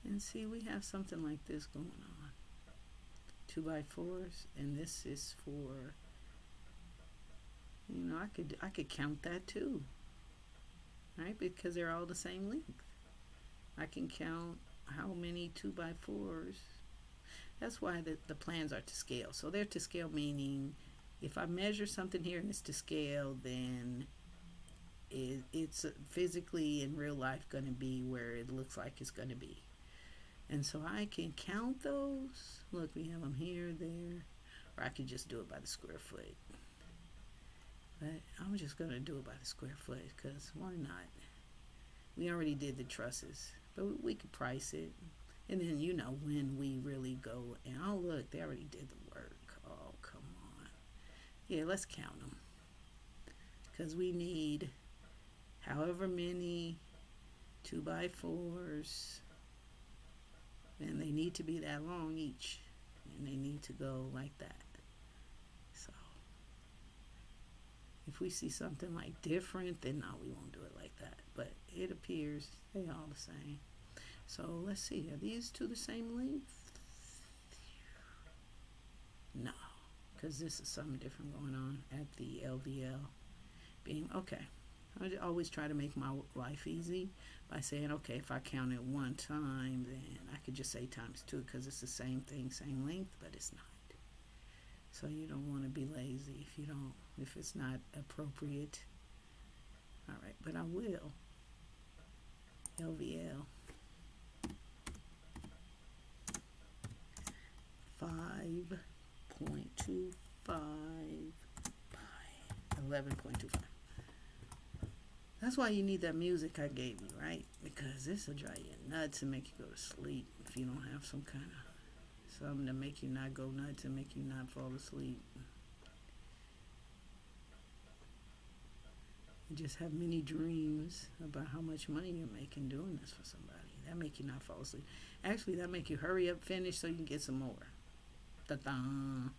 and see, we have something like this going on. 2x4s, and this is for, you know, I could count that too, right? Because they're all the same length. I can count how many 2x4s, That's why the plans are to scale. So they're to scale, meaning if I measure something here and it's to scale, then it's physically in real life going to be where it looks like it's going to be. And so I can count those. Look, we have them here, there, or I could just do it by the square foot. But I'm just going to do it by the square foot because why not? We already did the trusses, but we could price it. And then, you know, when we really go and, oh, look, they already did the work. Oh, come on. Yeah, let's count them. Because we need however many 2x4s. And they need to be that long each. And they need to go like that. So, if we see something like different, then no, we won't do it like that. But it appears they all the same. So let's see, are these two the same length? No, because this is something different going on at the LVL being, okay. I always try to make my life easy by saying, okay, if I count it one time, then I could just say times 2 because it's the same thing, same length, but it's not. So you don't want to be lazy if it's not appropriate. All right, but I will. LVL. 5.25 by 11.25. That's why you need that music I gave you, right? Because this will drive you nuts and make you go to sleep if you don't have some kind of something to make you not go nuts and make you not fall asleep. You just have many dreams about how much money you're making doing this for somebody. That make you not fall asleep. Actually, that make you hurry up, finish so you can get some more. Ta-da.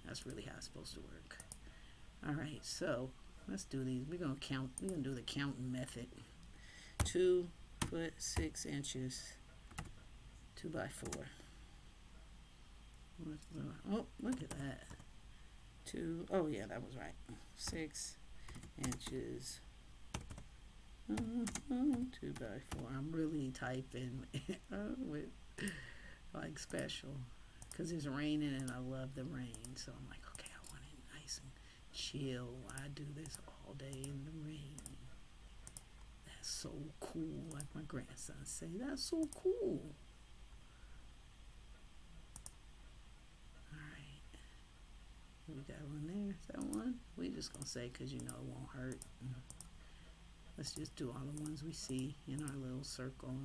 That's really how it's supposed to work. All right, so let's do these. We're gonna count. We're gonna do the counting method. 2 foot 6 inches. 2x4. Oh, look at that. 2. Oh yeah, that was right. 6 inches. 2x4. I'm really typing with like special because it's raining and I love the rain. So I'm like, okay, I want it nice and chill. I do this all day in the rain. That's so cool. Like my grandson say, that's so cool. All right, we got one there. Is that one? We just gonna say because you know it won't hurt. Let's just do all the ones we see in our little circle.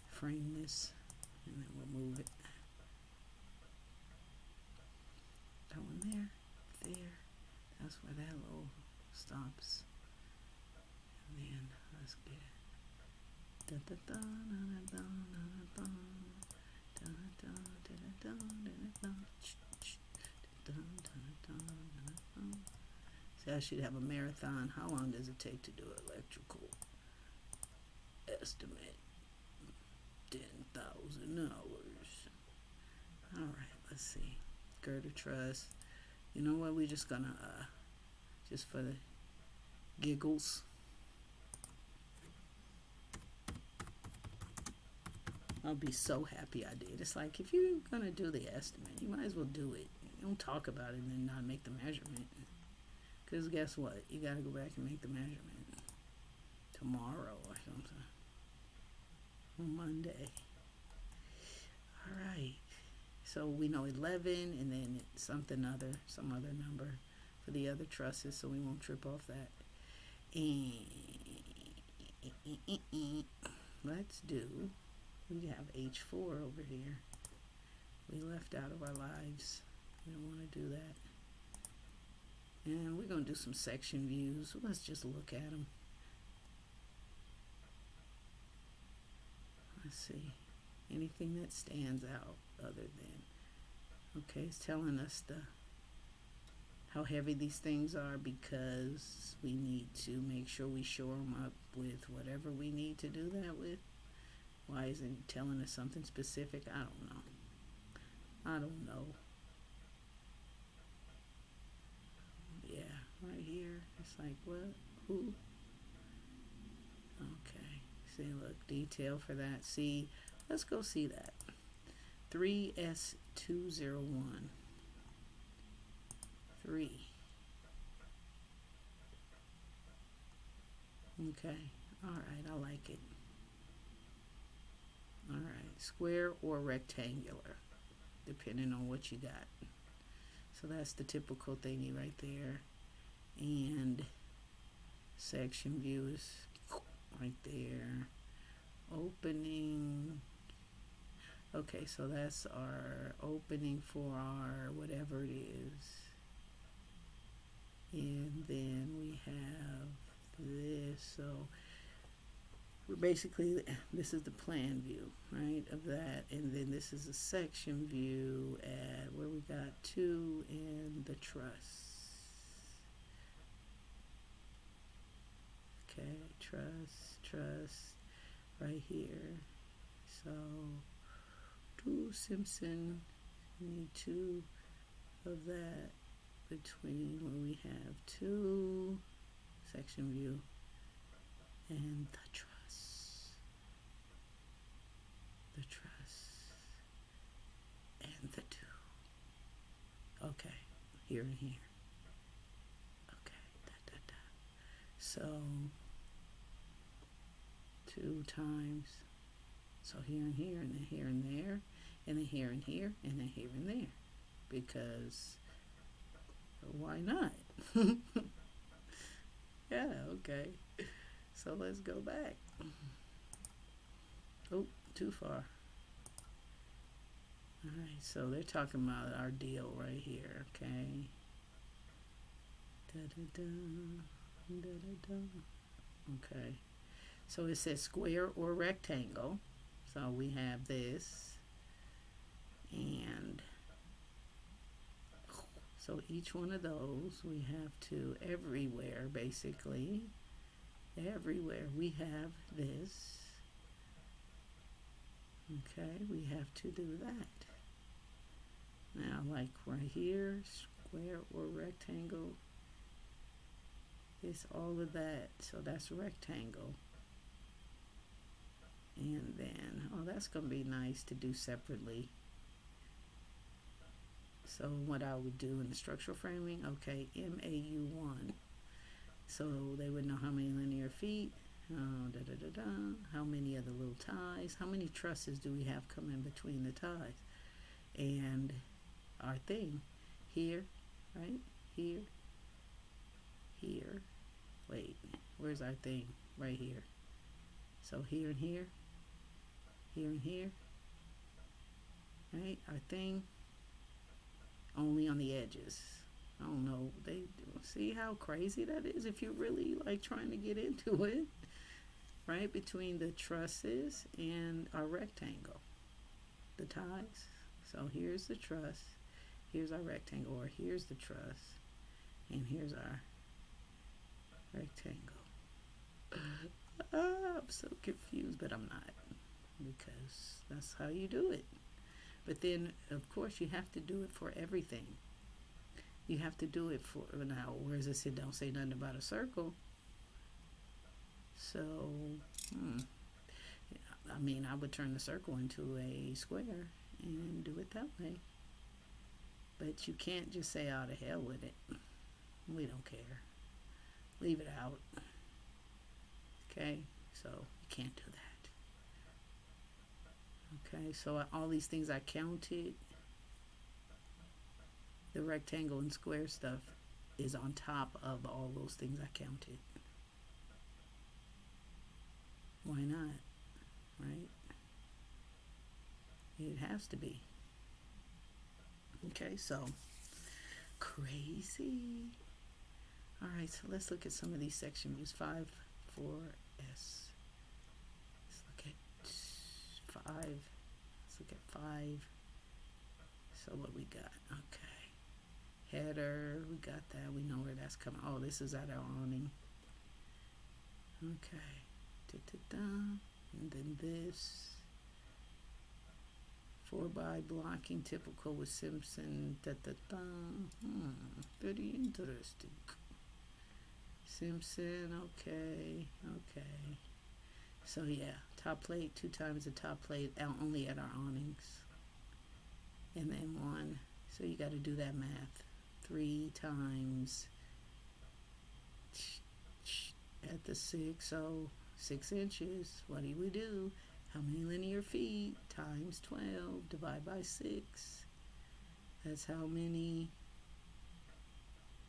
Frame this, and then we'll move it. That one there, there. That's where that little stops. And then let's get it. Da da da da da da da da da da da da. See, I should have a marathon. How long does it take to do electrical estimate? 10,000 hours. All right, let's see. Girder truss. You know what? We're just gonna, just for the giggles. I'll be so happy I did. It's like if you're gonna do the estimate, you might as well do it. You don't talk about it and then not make the measurement. Because guess what? You gotta go back and make the measurement tomorrow or something. On Monday. All right. So we know 11 and then some other number for the other trusses, so we won't trip off that. And let's do, we have H4 over here. We left out of our lives. We don't want to do that. And we're going to do some section views. Let's just look at them. Let's see. Anything that stands out other than, okay, it's telling us how heavy these things are because we need to make sure we shore them up with whatever we need to do that with. Why isn't it telling us something specific? I don't know. Yeah, right here. It's like, what? Who? Okay. See, look, detail for that. See, Let's go see that. 3S201. 3. Okay. Alright, I like it. Alright, square or rectangular, depending on what you got. So that's the typical thingy right there. And section view is right there. Opening. Okay, so that's our opening for our whatever it is. And then we have this. So we're basically, this is the plan view, right, of that. And then this is a section view at where we got 2 and the truss. Okay, truss right here. So 2 Simpson, need 2 of that between where we have 2 section view and the truss. The truss and the 2. Okay, here and here. Okay, So 2 times. So here and here, and then here and there, and then here and here, and then here and there. Because why not? Yeah, okay. So let's go back. Oh, too far. Alright, so they're talking about our deal right here, okay? Okay. So it says square or rectangle. So we have this. And so each one of those we have to, everywhere basically, everywhere we have this. Okay, we have to do that. Now, like right here, square or rectangle, it's all of that. So that's rectangle. And then, oh, that's going to be nice to do separately. So what I would do in the structural framing, okay, MAU1. So they would know how many linear feet, how many of the little ties, how many trusses do we have coming between the ties. And our thing here, right, here, wait, where's our thing? Right here. So here and here, here and here, right, our thing, only on the edges. I don't know, they see how crazy that is if you're really like trying to get into it, right, between the trusses and our rectangle, the ties. So here's the truss, here's our rectangle, or here's the truss, and here's our rectangle. I'm so confused, but I'm not, because that's how you do it. But then, of course, you have to do it for everything. You have to do it for, now, whereas it said don't say nothing about a circle. So, I mean, I would turn the circle into a square and do it that way. But you can't just say, oh, to hell with it. We don't care. Leave it out. Okay, so you can't do that. Okay, so all these things I counted, the rectangle and square stuff is on top of all those things I counted. Why not? Right? It has to be. Okay, so crazy. All right, so let's look at some of these section views. 5, 4S. Let's look at 5. Let's look at 5. So what we got? Okay. Header, we got that. We know where that's coming. Oh, this is at our awning. Okay. And then this. 4x blocking, typical with Simpson. Very interesting. Simpson, okay. So yeah, top plate, 2 times the top plate only at our awnings, and then 1. So you got to do that math. 3 times at the 6, so 6 inches. What do we do? How many linear feet times 12 divide by 6? That's how many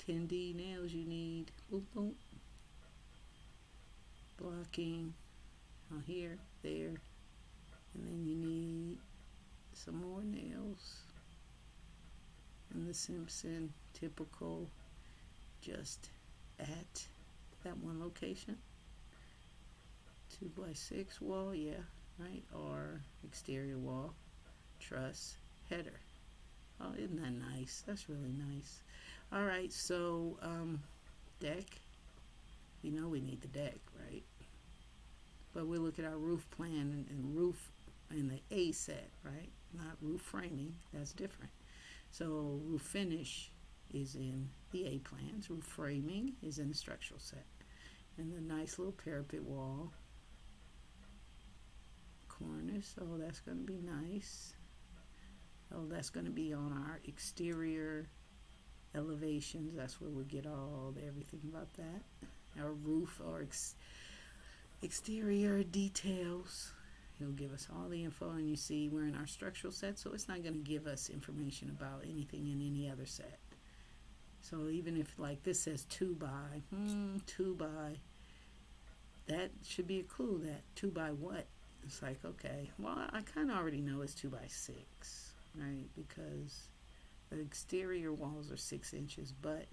10D nails you need. Boop, boop. Blocking here, there, and then you need some more nails. And the Simpson typical, just at that one location. 2x6 wall, yeah, right, or exterior wall, truss, header. Oh, isn't that nice? That's really nice. All right, so deck. You know we need the deck, right? But we'll look at our roof plan and roof in the A set, right? Not roof framing. That's different. So roof finish is in the A plans. Roof framing is in the structural set. And the nice little parapet wall. Cornice. Oh, that's going to be nice. Oh, that's going to be on our exterior elevations. That's where we'll get all everything about that. Our roof or exterior details. He'll give us all the info, and you see we're in our structural set, so it's not going to give us information about anything in any other set. So even if like this says 2 by, 2 by, that should be a clue. That 2 by what? It's like, okay, well, I kind of already know it's 2 by 6, right? Because the exterior walls are 6 inches, but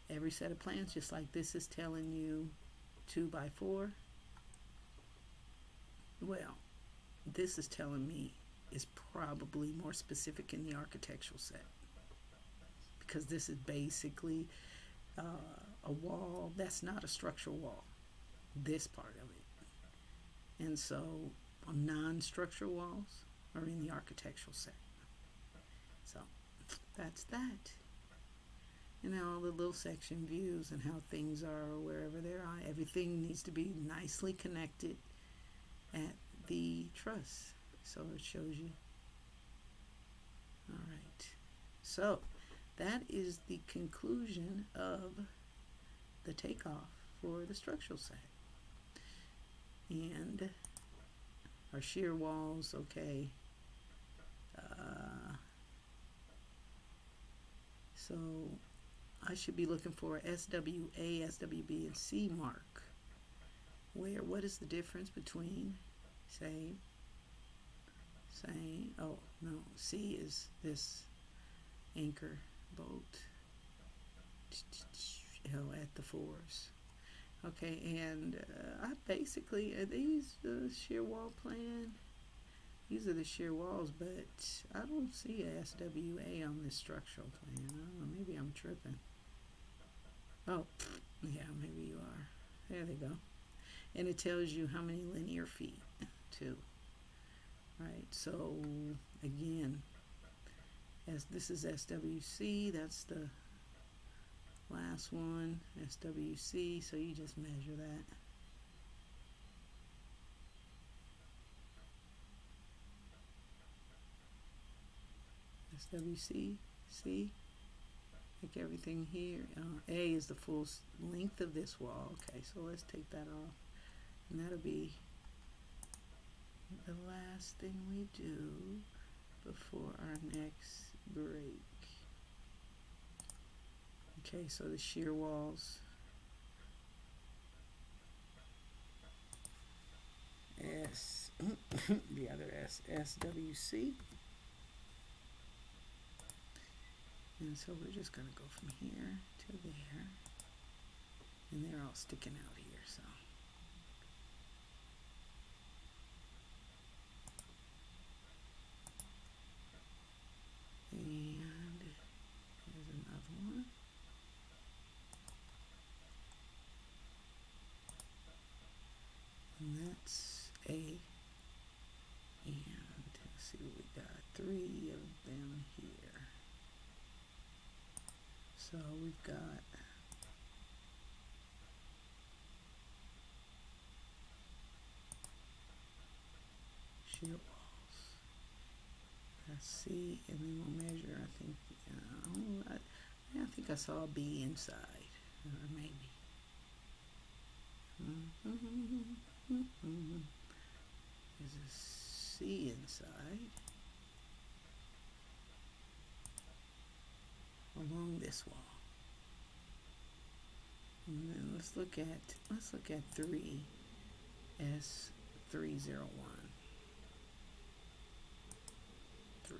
every set of plans, just like this, is telling you 2 by 4. Well, this is telling me it's probably more specific in the architectural set, because this is basically a wall that's not a structural wall, this part of it. And so non-structural walls are in the architectural set. So that's that. And then all the little section views and how things are wherever they are. Everything needs to be nicely connected at the truss. So it shows you. All right. So that is the conclusion of the takeoff for the structural set. And our shear walls, okay. So I should be looking for a SWA, SWB, and C mark. What is the difference between same, oh no, C is this anchor bolt, at the 4s. Okay, and I basically, these shear wall plan, these are the shear walls, but I don't see a SWA on this structural plan. I don't know, maybe I'm tripping. Oh, yeah, maybe you are. There they go. And it tells you how many linear feet, too. Right, so again, as this is SWC, that's the last one, SWC, so you just measure that. SWC, C, like everything here. A is the full length of this wall. Okay, so let's take that off. And that'll be the last thing we do before our next break. Okay, so the shear walls. S, the other S, SWC. And so we're just going to go from here to there. And they're all sticking out here, so. And here's another one. And that's A. And let's see what we got. 3 of them here. So we've got shear walls. Let's see, and then we'll measure. I think I saw a B inside, or maybe. There's a C inside along this wall. And then let's look at 3 S301. 3.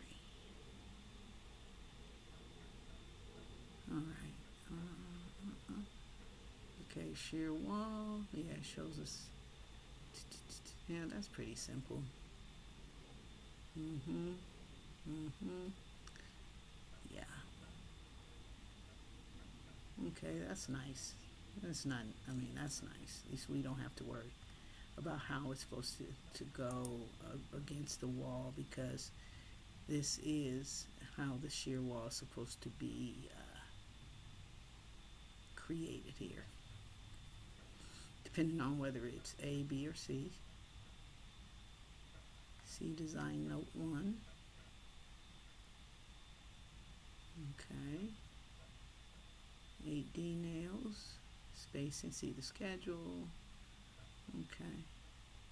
All right. Okay, shear wall. Yeah, it shows us. Yeah, that's pretty simple. Yeah. Okay, that's nice. That's not, that's nice. At least we don't have to worry about how it's supposed to go against the wall, because this is how the shear wall is supposed to be created here, depending on whether it's A, B, or C. See design note 1. Okay. 8D nails, spacing, see the schedule. Okay.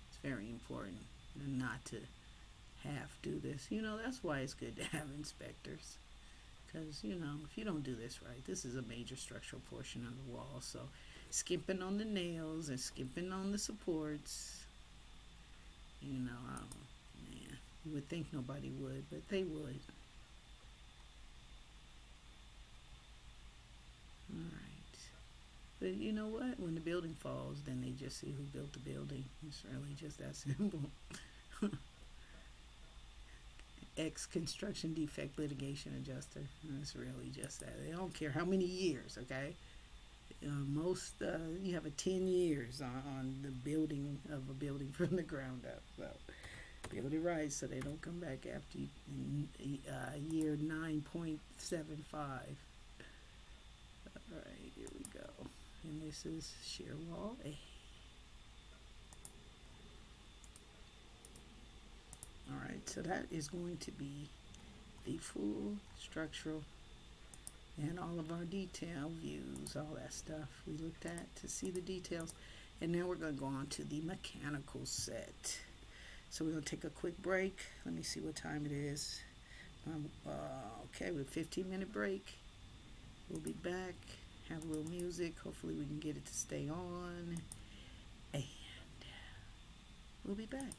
It's very important not to half do this. That's why it's good to have inspectors. Because, if you don't do this right, this is a major structural portion of the wall. So, skimping on the nails and skimping on the supports, man, you would think nobody would, but they would. Alright. But you know what? When the building falls, then they just see who built the building. It's really just that simple. Construction defect litigation adjuster. It's really just that. They don't care how many years, okay? Most, you have a 10 years on the building of a building from the ground up. So, build it right so they don't come back after you in year 9.75. Alright, here we go. And this is shear wall A. Alright, so that is going to be the full structural and all of our detail views, all that stuff we looked at to see the details. And now we're going to go on to the mechanical set. So we're going to take a quick break. Let me see what time it is. Okay, with a 15-minute break. We'll be back, have a little music. Hopefully we can get it to stay on. And we'll be back.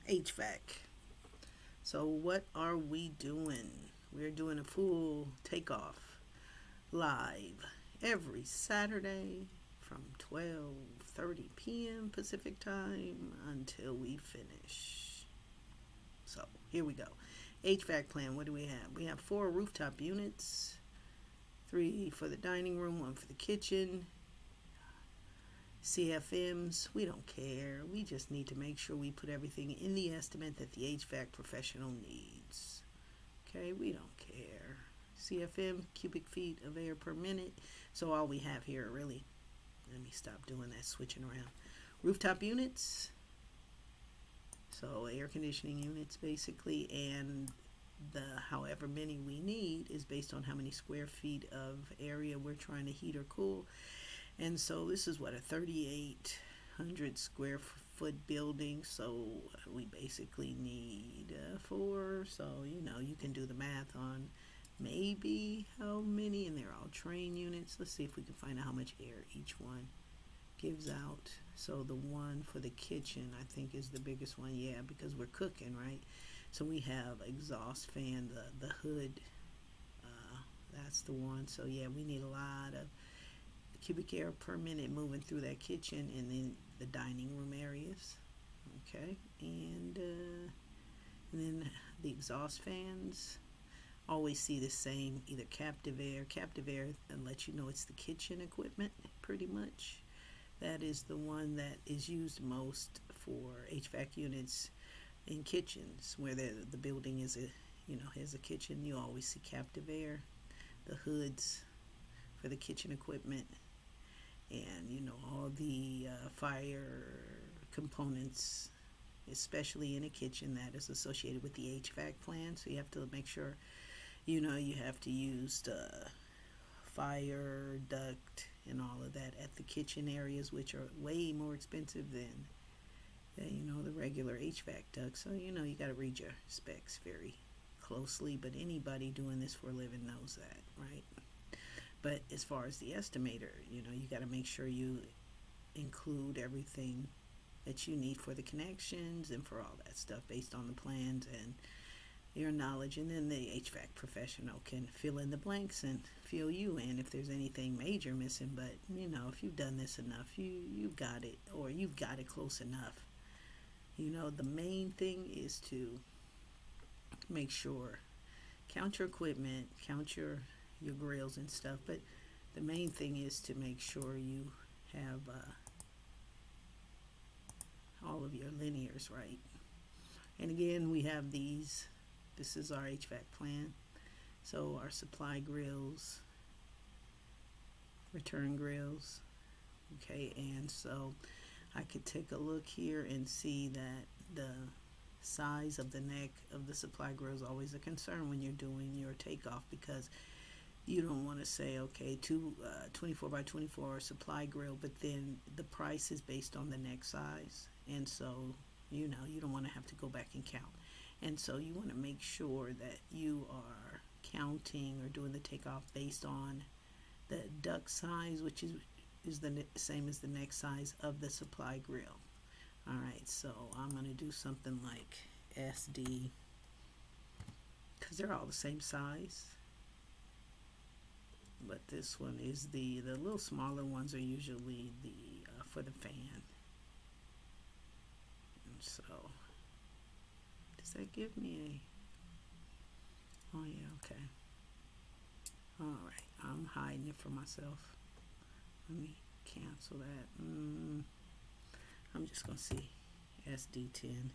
HVAC. So what are we doing? We're doing a full takeoff live every Saturday from 12:30 p.m. Pacific time until we finish. So here we go. HVAC plan, what do we have? We have 4 rooftop units, 3 for the dining room, 1 for the kitchen. CFMs, we don't care. We just need to make sure we put everything in the estimate that the HVAC professional needs. Okay, we don't care. CFM, cubic feet of air per minute. So all we have here really, let me stop doing that switching around. Rooftop units, so air conditioning units basically, and the however many we need is based on how many square feet of area we're trying to heat or cool. And so this is what, a 3,800 square foot building, so we basically need 4. So you can do the math on maybe how many, and they're all train units. Let's see if we can find out how much air each one gives out. So the one for the kitchen I think is the biggest one, yeah, because we're cooking, right? So we have exhaust fan, the hood, that's the one. So yeah, we need a lot of cubic air per minute moving through that kitchen and then the dining room areas. Okay, and then the exhaust fans, always see the same, either captive air and let you know it's the kitchen equipment pretty much. That is the one that is used most for HVAC units in kitchens where the building is has a kitchen. You always see captive air, the hoods for the kitchen equipment, and all the fire components, especially in a kitchen, that is associated with the HVAC plan. So you have to make sure you have to use the fire duct and all of that at the kitchen areas, which are way more expensive than the regular HVAC duct. So you got to read your specs very closely, but anybody doing this for a living knows that, right? But as far as the estimator, you got to make sure you include everything that you need for the connections and for all that stuff based on the plans and your knowledge. And then the HVAC professional can fill in the blanks and fill you in if there's anything major missing. But, if you've done this enough, you've got it, or you've got it close enough. The main thing is to make sure, count your equipment, count your grills and stuff, but the main thing is to make sure you have all of your linears right. And again, we have these. This is our HVAC plan. So our supply grills, return grills, okay, and so I could take a look here and see that the size of the neck of the supply grill is always a concern when you're doing your takeoff, because you don't want to say, okay, 24 by 24 supply grill, but then the price is based on the neck size. And so, you don't want to have to go back and count. And so you want to make sure that you are counting or doing the takeoff based on the duct size, which is the same as the neck size of the supply grill. All right, so I'm going to do something like SD, because they're all the same size. But this one is the little smaller ones are usually the for the fan. And so, does that give me a? Oh yeah, okay. All right, I'm hiding it for myself. Let me cancel that. I'm just gonna see SD10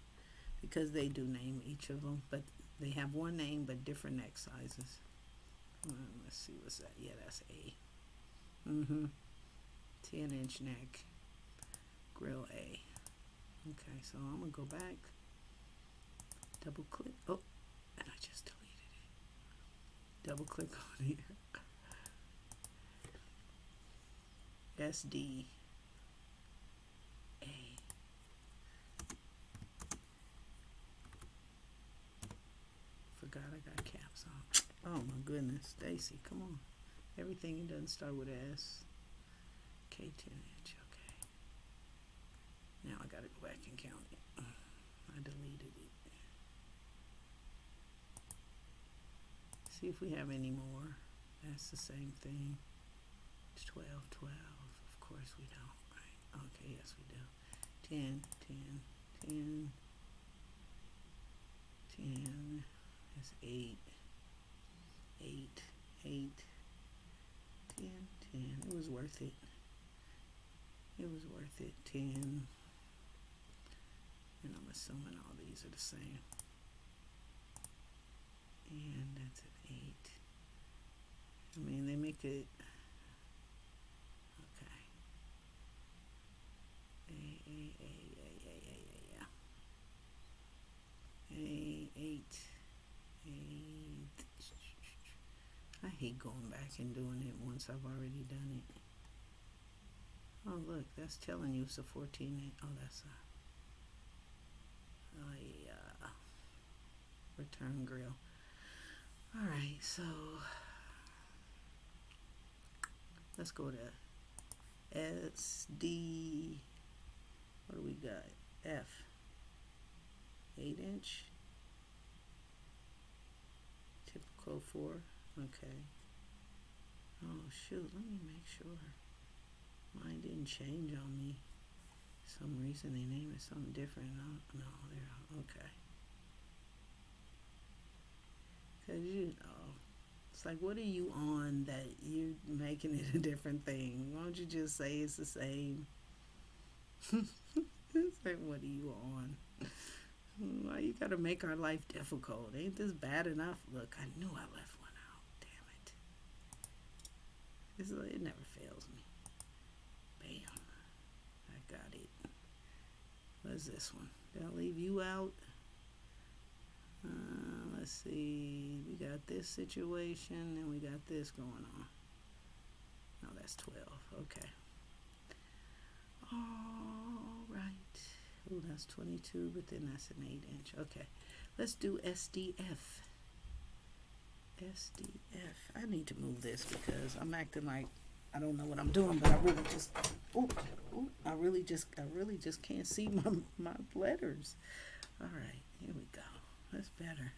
because they do name each of them, but they have one name but different neck sizes. Let's see, what's that? Yeah, that's A. 10-inch neck, grill A. Okay, so I'm gonna go back, double click. Oh, and I just deleted it. Double click on here. SD A. Forgot I got caps on. Oh my goodness, Stacy, come on. Everything doesn't start with an S. Okay, 10-inch, okay. Now I gotta go back and count it. I I deleted it. See if we have any more. That's the same thing. It's 12, 12. Of course we don't, right? Okay, yes we do. 10, 10, 10, 10. That's 8, 8, 8, 10, 10. It was worth it. It was worth it. 10. And I'm assuming all these are the same. And that's an 8. I mean, they make it. Okay. A 8. I hate going back and doing it once I've already done it. Oh, look, that's telling you it's a 14. Oh, that's a. Return grill. All right, so let's go to SD. What do we got? F. 8-inch. Typical 4. Okay. Oh shoot, let me make sure mine didn't change on me. For some reason they named it something different. No, they're okay. Cause you know, it's like, what are you on that you're making it a different thing? Why don't you just say it's the same? It's like, what are you on? Why you gotta make our life difficult? Ain't this bad enough? Look, I knew I left one out. Damn it. It's like, it never fails me. Bam. I got it. What's this one? Did I leave you out? Let's see. We got this situation and we got this going on. No, that's 12. Okay. All right. Oh, that's 22, but then that's an 8-inch. Okay. Let's do SDF. SDF. I need to move this because I'm acting like I don't know what I'm doing, but I really just I really just can't see my letters. All right, here we go. That's better.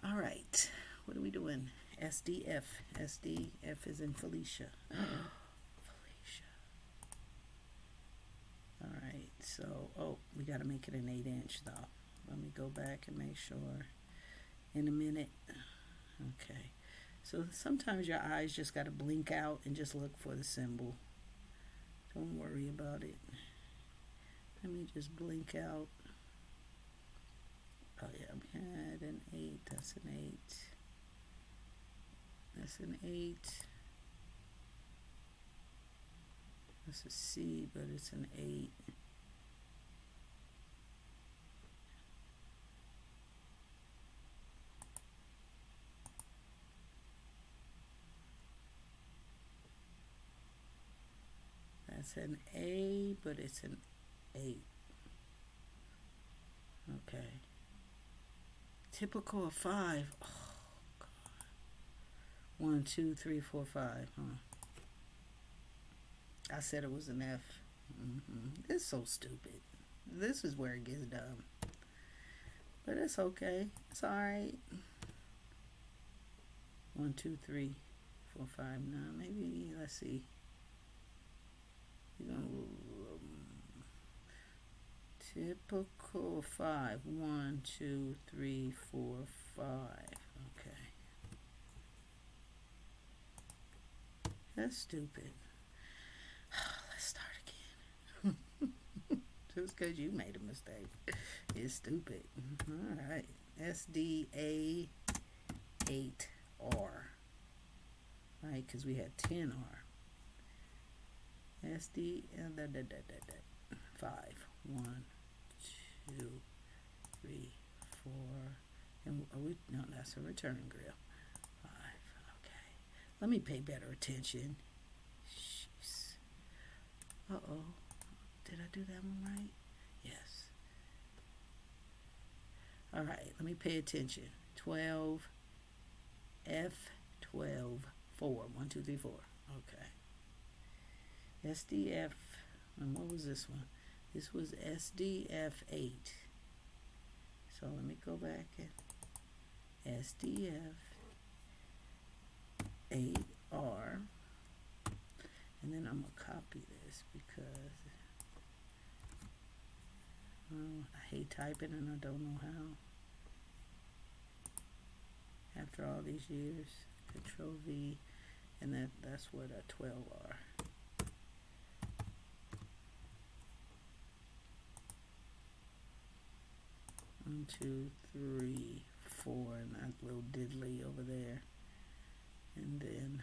All right, what are we doing? SDF. SDF is in Felicia. Felicia. All right, so we got to make it an 8-inch though. Let me go back and make sure. In a minute. Okay. So sometimes your eyes just got to blink out and just look for the symbol. Don't worry about it. Let me just blink out. Oh yeah, we had an 8. That's an 8. That's an 8. That's a C, but it's an 8. That's an A, but it's an 8. Okay. Typical of 5. Oh, God. 1, 2, 3, 4, 5. Huh? I said it was an F. It's so stupid. This is where it gets dumb. But it's okay. It's alright. 1, 2, 3, 4, 5. No, maybe, let's see. Typical 5. 1, 2, 3, 4, 5. Okay. That's stupid. Let's start again. Just because you made a mistake. It's stupid. Alright. SDA 8R. Right, because we had 10R. SD 5. 1, 2, 3, 4. And no, that's a return grill. 5. Okay. Let me pay better attention. Jeez. Uh-oh. Did I do that one right? Yes. All right. Let me pay attention. 12. F12 4. 1, 2, 3, 4. Okay. SDF, and what was this one? This was SDF 8. So let me go back and SDF 8R, and then I'm gonna copy this because I hate typing and I don't know how. After all these years, Control V, and that's what a 12R. 1, 2, 3, 4, and that little diddly over there. And then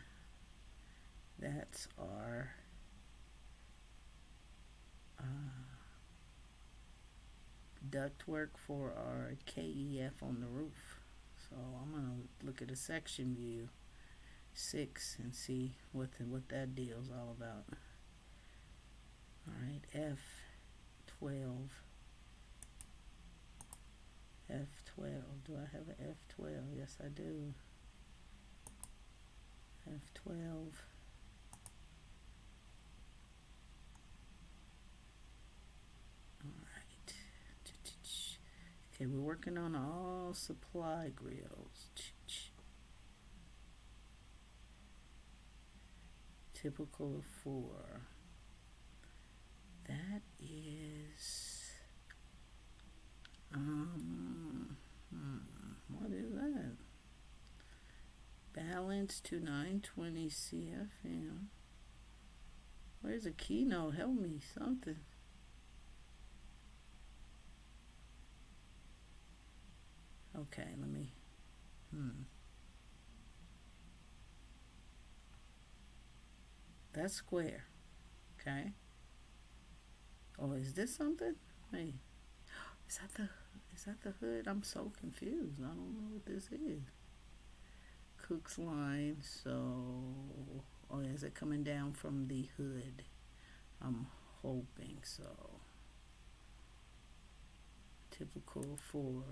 that's our ductwork for our KEF on the roof. So I'm gonna look at a section view 6 and see what that deal's all about. All right, F12. F12. Do I have an F12? Yes, I do. F12. All right. Okay, we're working on all supply grills. Typical of 4. That is what is that? Balance to 920 CFM. Where's a keynote? Help me, something. Okay, let me, That's square, okay? Oh, is this something? Hey, is that the hood? I'm so confused. I don't know what this is. Cook's line, so, oh, is it coming down from the hood? I'm hoping so. Typical 4.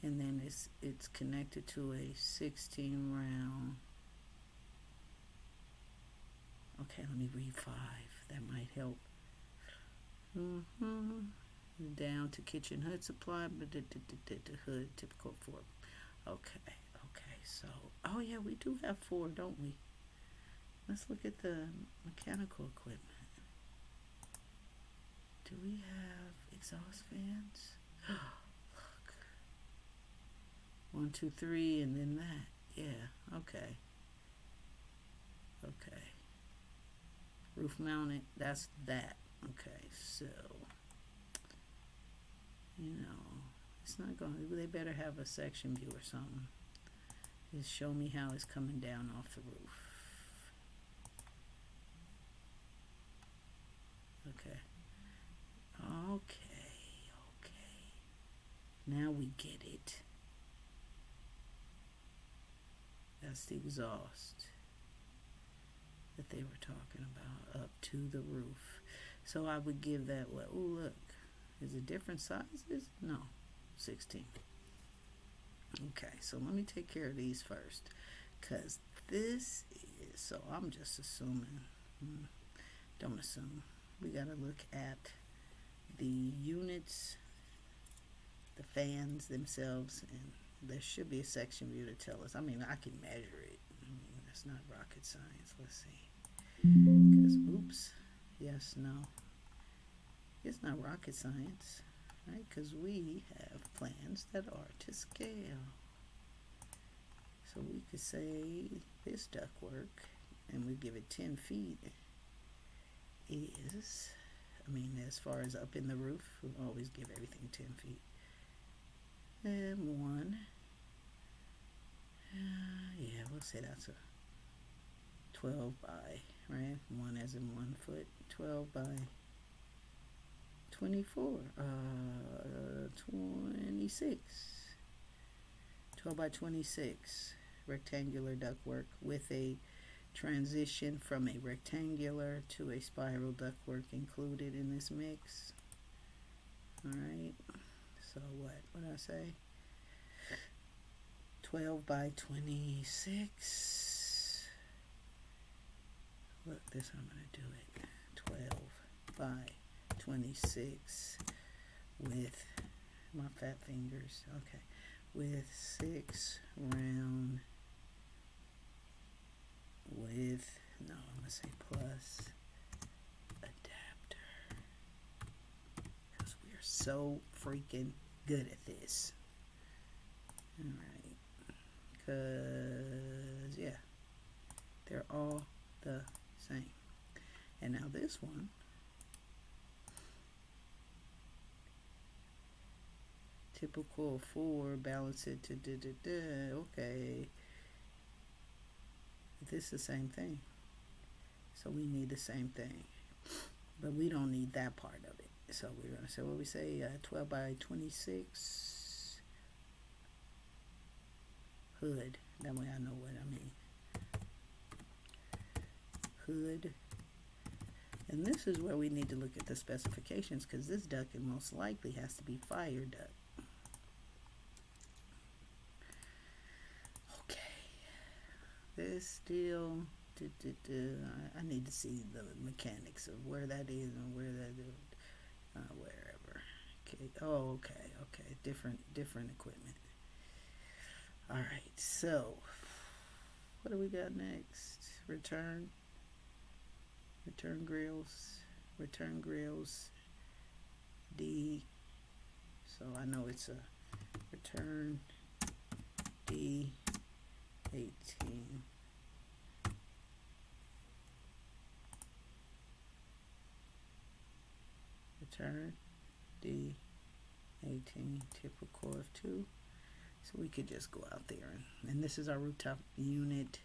And then it's connected to a 16 round. Okay, let me read 5. That might help. Down to kitchen hood supply, but the hood typical 4. Okay, so, oh yeah, we do have 4, don't we? Let's look at the mechanical equipment. Do we have exhaust fans? Look. 1, 2, 3, and then that. Yeah, okay. Okay. Roof mounted, that's that. Okay, so, you know, it's not going to, they better have a section view or something. Just show me how it's coming down off the roof. Okay. Now we get it. That's the exhaust that they were talking about up to the roof. So I would give that, what, oh look, is it different sizes? No, 16. Okay, so let me take care of these first, because this is, so I'm just assuming, don't assume, we got to look at the units, the fans themselves, and there should be a section view to tell us. I mean, I can measure it. I mean, that's not rocket science. Let's see. Because, oops, yes, no. It's not rocket science, right? Because we have plans that are to scale. So we could say this ductwork, and we give it 10 feet, is, I mean, as far as up in the roof, we always give everything 10 feet. And 1, yeah, we'll say that's a 12 by, right? 1 as in 1 foot, 12 by 24, 26, 12 by 26, rectangular ductwork with a transition from a rectangular to a spiral ductwork included in this mix. All right, so what did I say? 12 by 26. Look, this is how I'm going to do it. 12 by 26 with my fat fingers. Okay, with 6 round with, no, I'm gonna say plus adapter, because we are so freaking good at this. All right, because yeah, they're all the same. And now this one, typical 4, balance it to okay. This is the same thing. So we need the same thing. But we don't need that part of it. So we're going to say what we say, 12 by 26 hood. That way I know what I mean. Hood. And this is where we need to look at the specifications, because this duck most likely has to be fire duck. This still, I need to see the mechanics of where that is and where that is, wherever. Okay. Oh, okay. Different equipment. All right. So, what do we got next? Return grills. D. So I know it's a return D. 18. Return D 18, typical of 2. So we could just go out there and this is our rooftop unit.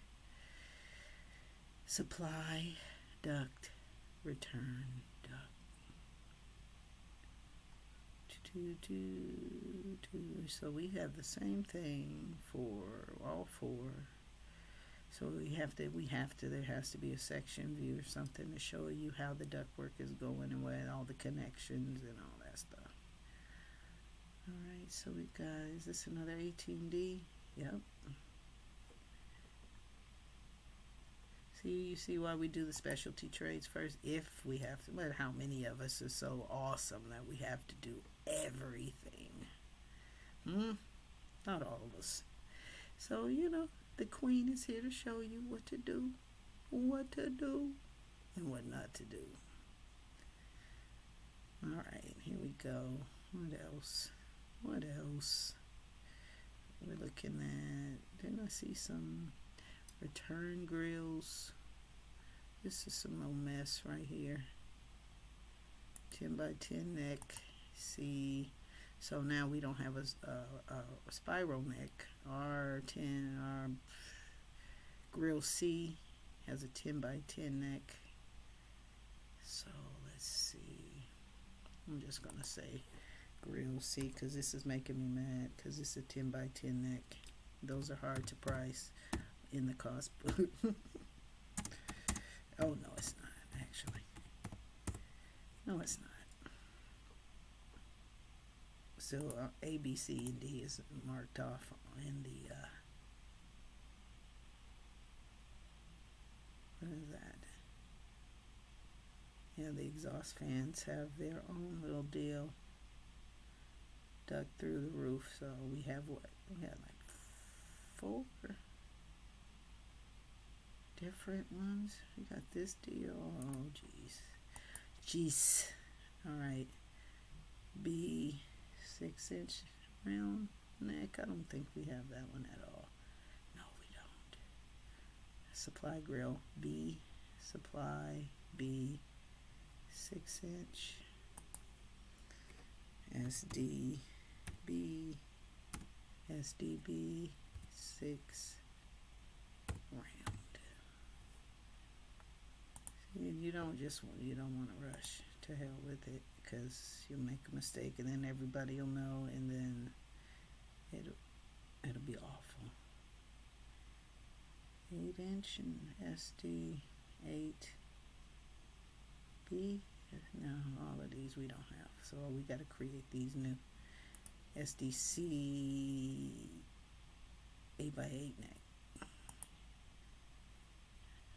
Supply duct, return duct. So we have the same thing for all 4. So there has to be a section view or something to show you how the ductwork is going and where all the connections and all that stuff. All right, so we've got, is this another 18D? Yep. You see why we do the specialty trades first, if we have to. But how many of us are so awesome that we have to do everything? Not all of us. So, the queen is here to show you what to do, and what not to do. All right, here we go. What else? We're looking at, didn't I see some return grills? This is some old mess right here. 10 by 10 neck. See, so now we don't have a spiral neck. Our grill C has a 10 by 10 neck. So let's see. I'm just gonna say grill C because this is making me mad, because this is a 10 by 10 neck. Those are hard to price in the cost book. Oh, no, it's not, actually. No, it's not. So A, B, C, and D is marked off in the, what is that? Yeah, the exhaust fans have their own little deal dug through the roof. So we have what? We have like 4 different ones. We got this deal. Oh, jeez. All right. B, 6-inch round neck. I don't think we have that one at all. No, we don't. Supply grill. B, supply B, 6-inch. SDB, SDB, 6 round. You don't want to rush. To hell with it, because you'll make a mistake and then everybody will know, and then it'll be awful. 8-inch and SD 8B. No, all of these we don't have, so we got to create these new. SDC 8x8 neck,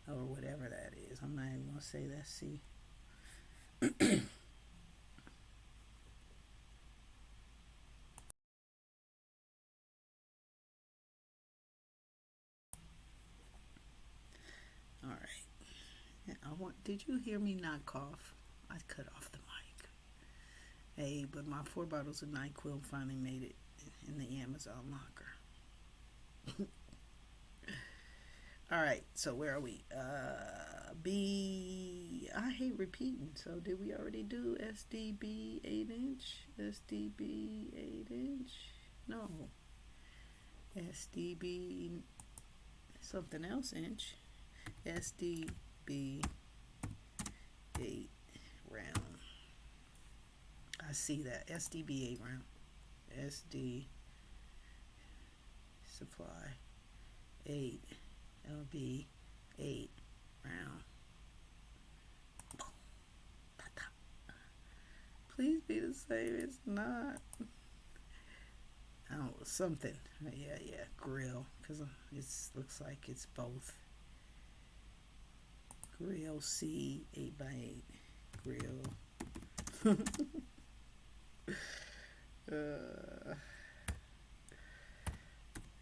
or whatever that is. I'm not even gonna say that's C. Did you hear me not cough? I cut off the mic. Hey, but my 4 bottles of NyQuil finally made it in the Amazon locker. All right, so where are we? B. I hate repeating. So did we already do SDB 8-inch? SDB 8-inch? No. SDB something else inch. SDB 8 round. I see that. SDB 8 round. SD supply 8 LB 8 round. Please be the same. It's not. Oh, something. Yeah. Grill. Because it looks like it's both. Grill C 8x8. Grill.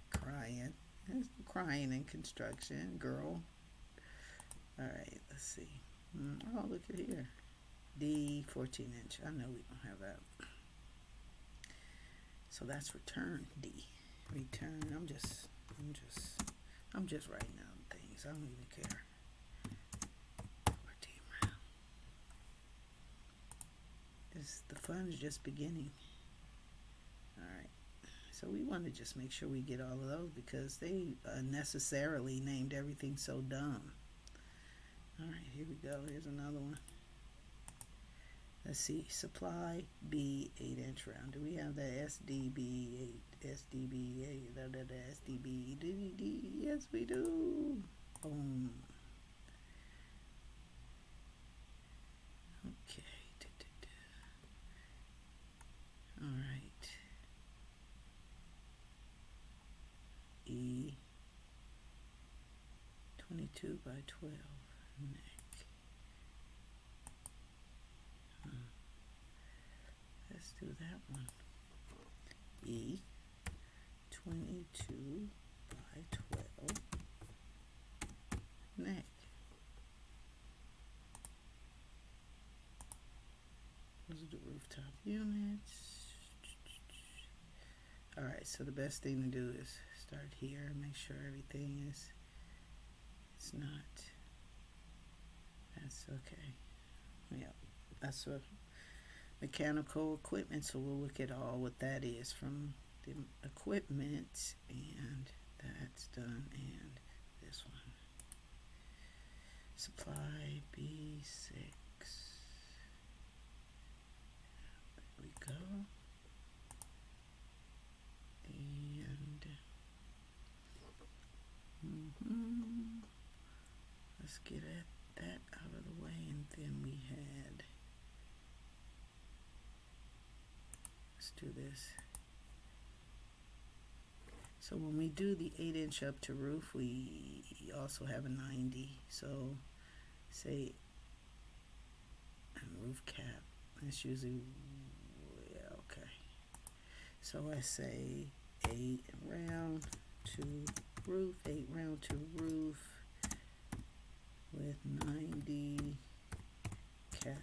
Crying. There's crying in construction, girl. All right, let's see. Oh, look at here. D 14-inch. I know we don't have that. So that's return D. Return. I'm just writing down things. I don't even care. 14 round. The fun is just beginning. All right. So we want to just make sure we get all of those because they unnecessarily named everything so dumb. All right, here we go. Here's another one. Let's see. Supply B 8-inch round. Do we have the SDB 8? SDB 8. SDB DVD. Yes, we do. Boom. Okay. All right. E 22 by 12 neck. Let's do that one. E 22 by 12 neck. Those are the rooftop units. Alright, so the best thing to do is start here and make sure everything is, it's not, that's okay. Yep, that's a mechanical equipment, so we'll look at all what that is from the equipment, and that's done, and this one. Supply B6. There we go. And let's get that out of the way, and then we had, let's do this. So when we do the 8-inch up to roof, we also have a 90. So say roof cap. That's usually, yeah, okay. So I say 8 round to roof, 8 round to roof with 90 cap.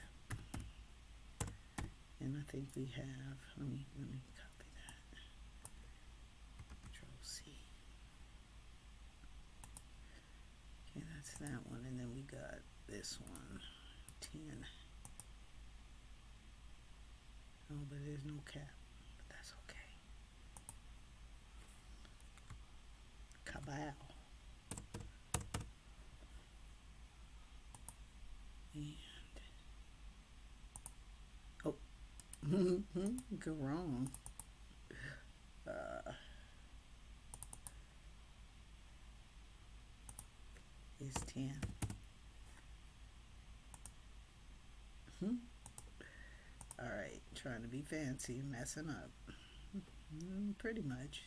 And I think we have, let me copy that. Control C. Okay, that's that one. And then we got this one, 10. Oh, but there's no cap. But that's okay. Kabow. And oh, go wrong. Is 10. All right, trying to be fancy, messing up. Pretty much.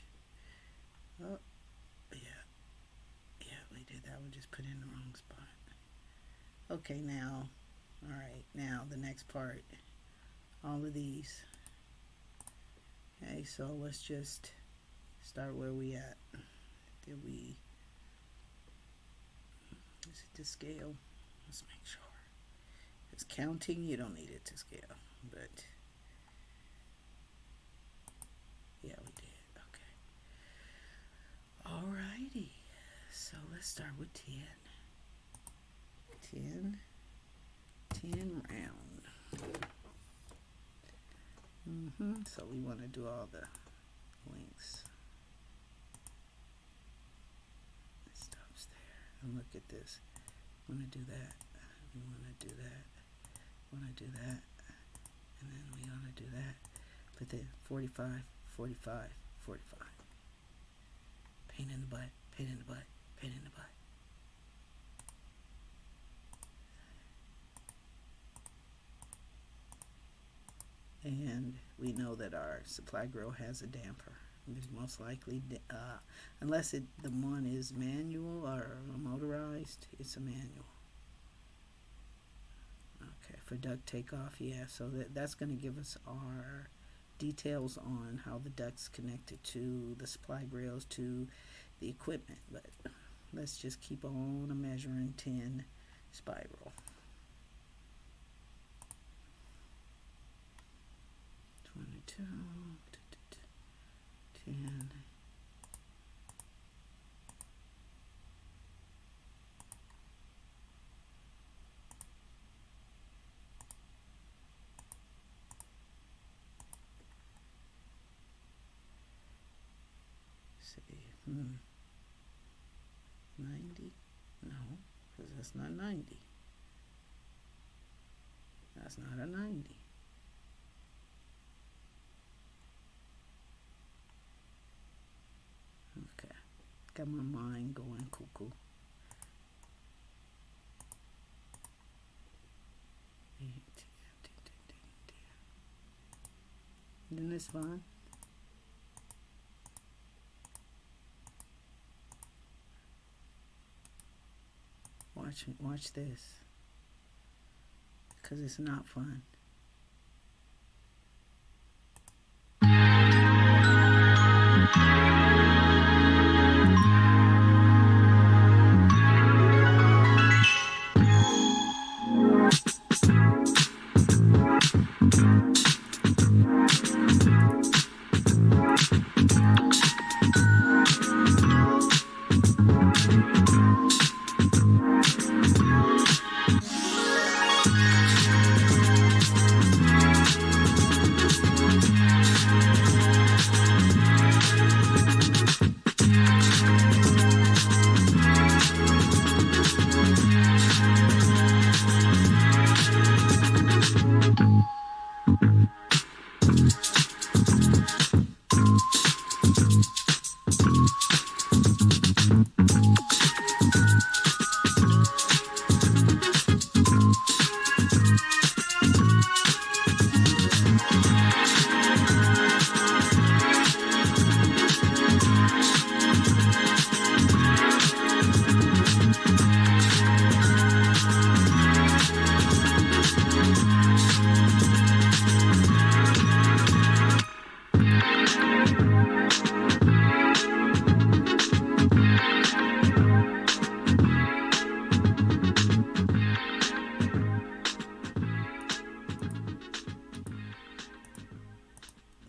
Oh, yeah, we did that one. Just put in the wrong spot. Okay, now, all right, now the next part. All of these. Okay, so let's just start where we at. Did we? Is it the scale? Let's make sure. If it's counting, you don't need it to scale, but yeah, we did. Okay. Alrighty. So let's start with 10. 10 round. So we want to do all the links. It stops there. And look at this. We want to do that. We want to do that. We want to do that. And then we want to do that. But then 45, 45, 45. Pain in the butt, pain in the butt, pain in the butt. And we know that our supply grill has a damper. It's most likely, unless the one is manual or motorized, it's a manual. Okay, for duct takeoff, yeah. So that's going to give us our details on how the duct's connected to the supply grills, to the equipment. But let's just keep on measuring 10 spiral. 22, 10. See, 90? No, because that's not 90. That's not a 90. Okay, got my mind going cuckoo. 8, 10. Isn't this fun? Watch this, because it's not fun.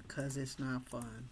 Because it's not fun.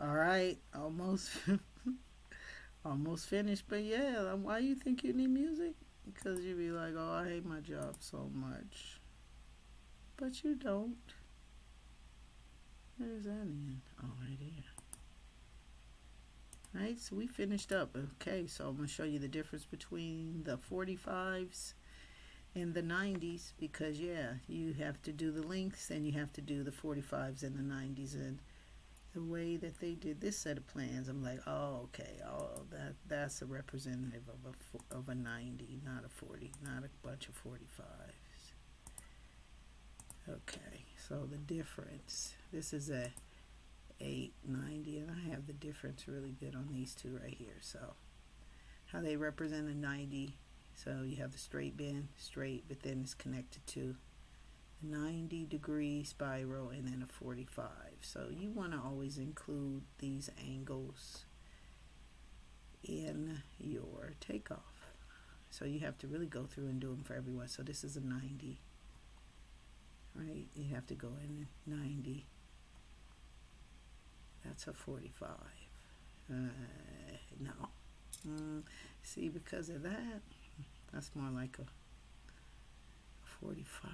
All right, almost almost finished. But yeah, why you think you need music? Because you be like, oh, I hate my job so much. But you don't. Where's that in? Oh, right here. Right, so we finished up. Okay, so I'm going to show you the difference between the 45s and the 90s because, yeah, you have to do the lengths and you have to do the 45s and the 90s. And the way that they did this set of plans, I'm like, oh, okay, oh, that's a representative of a 90, not a 40, not a bunch of 45s. Okay, so the difference, this is a 890, and I have the difference really good on these two right here. So how they represent a 90, so you have the straight bend, straight, but then it's connected to a 90-degree spiral and then a 45. So you want to always include these angles in your takeoff. So you have to really go through and do them for everyone. So this is a 90, right? You have to go in 90. That's a 45. No. See, because of that, that's more like a 45.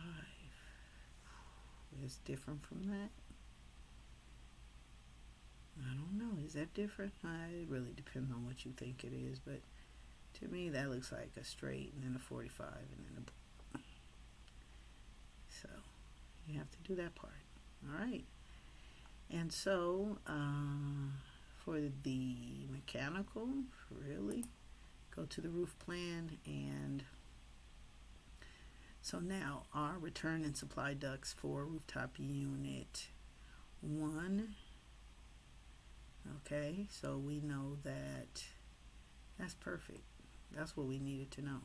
It's different from that. I don't know. Is that different? It really depends on what you think it is. But to me, that looks like a straight and then a 45 and then a... So you have to do that part. All right. And so for the mechanical, really, go to the roof plan. And so now our return and supply ducts for rooftop unit 1. Okay, so we know that that's perfect. That's what we needed to know.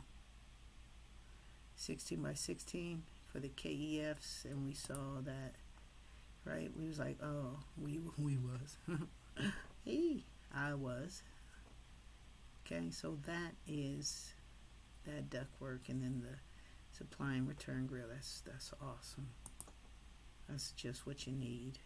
16 by 16 for the KEFs, and we saw that, right? We was like, oh, we was. Hey, I was. Okay, so that is that ductwork, and then the supply and return grill. That's awesome. That's just what you need.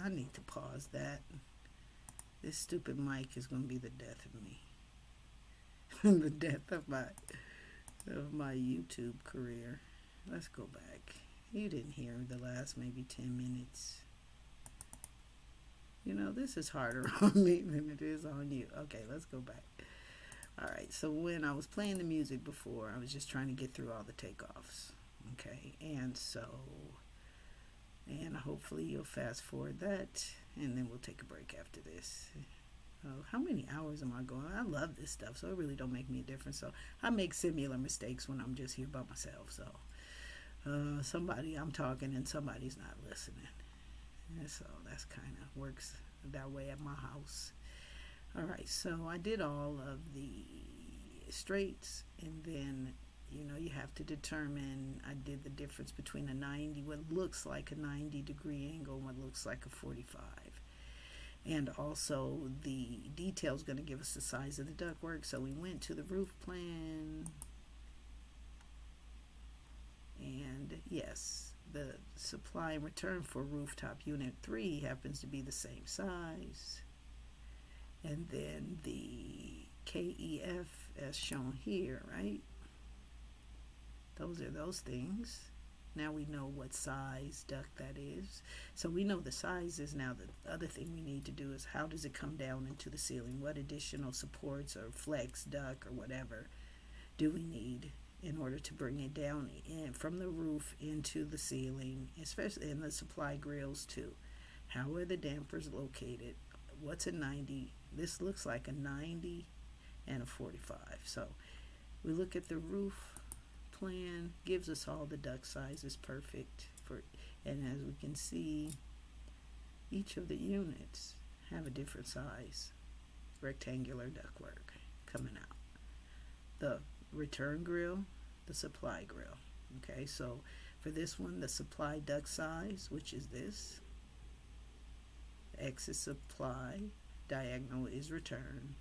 need to pause that. This stupid mic is gonna be the death of me. The death of my YouTube career. Let's go back. You didn't hear the last maybe 10 minutes. You know, this is harder on me than it is on you. Okay, let's go back. Alright, so when I was playing the music before, I was just trying to get through all the takeoffs. Okay, and hopefully you'll fast forward that, and then we'll take a break after this. Oh, how many hours am I going? I love this stuff, so it really don't make me a difference. So I make similar mistakes when I'm just here by myself. So somebody, I'm talking and somebody's not listening. And so that's kind of works that way at my house. All right, so I did all of the straights, and then you have to determine. I did the difference between a 90, what looks like a 90-degree angle, and what looks like a 45. And also the detail is going to give us the size of the ductwork. So we went to the roof plan, and yes, the supply and return for rooftop unit 3 happens to be the same size. And then the KEF as shown here, right? Those are those things. Now we know what size duct that is. So we know the sizes. Now the other thing we need to do is how does it come down into the ceiling? What additional supports or flex duct or whatever do we need in order to bring it down in from the roof into the ceiling, especially in the supply grills too. How are the dampers located? What's a 90? This looks like a 90 and a 45. So we look at the roof plan, gives us all the duct sizes perfect and as we can see, each of the units have a different size rectangular ductwork coming out. The return grill, the supply grill. Okay, so for this one, the supply duct size, which is this, X is supply, diagonal is return.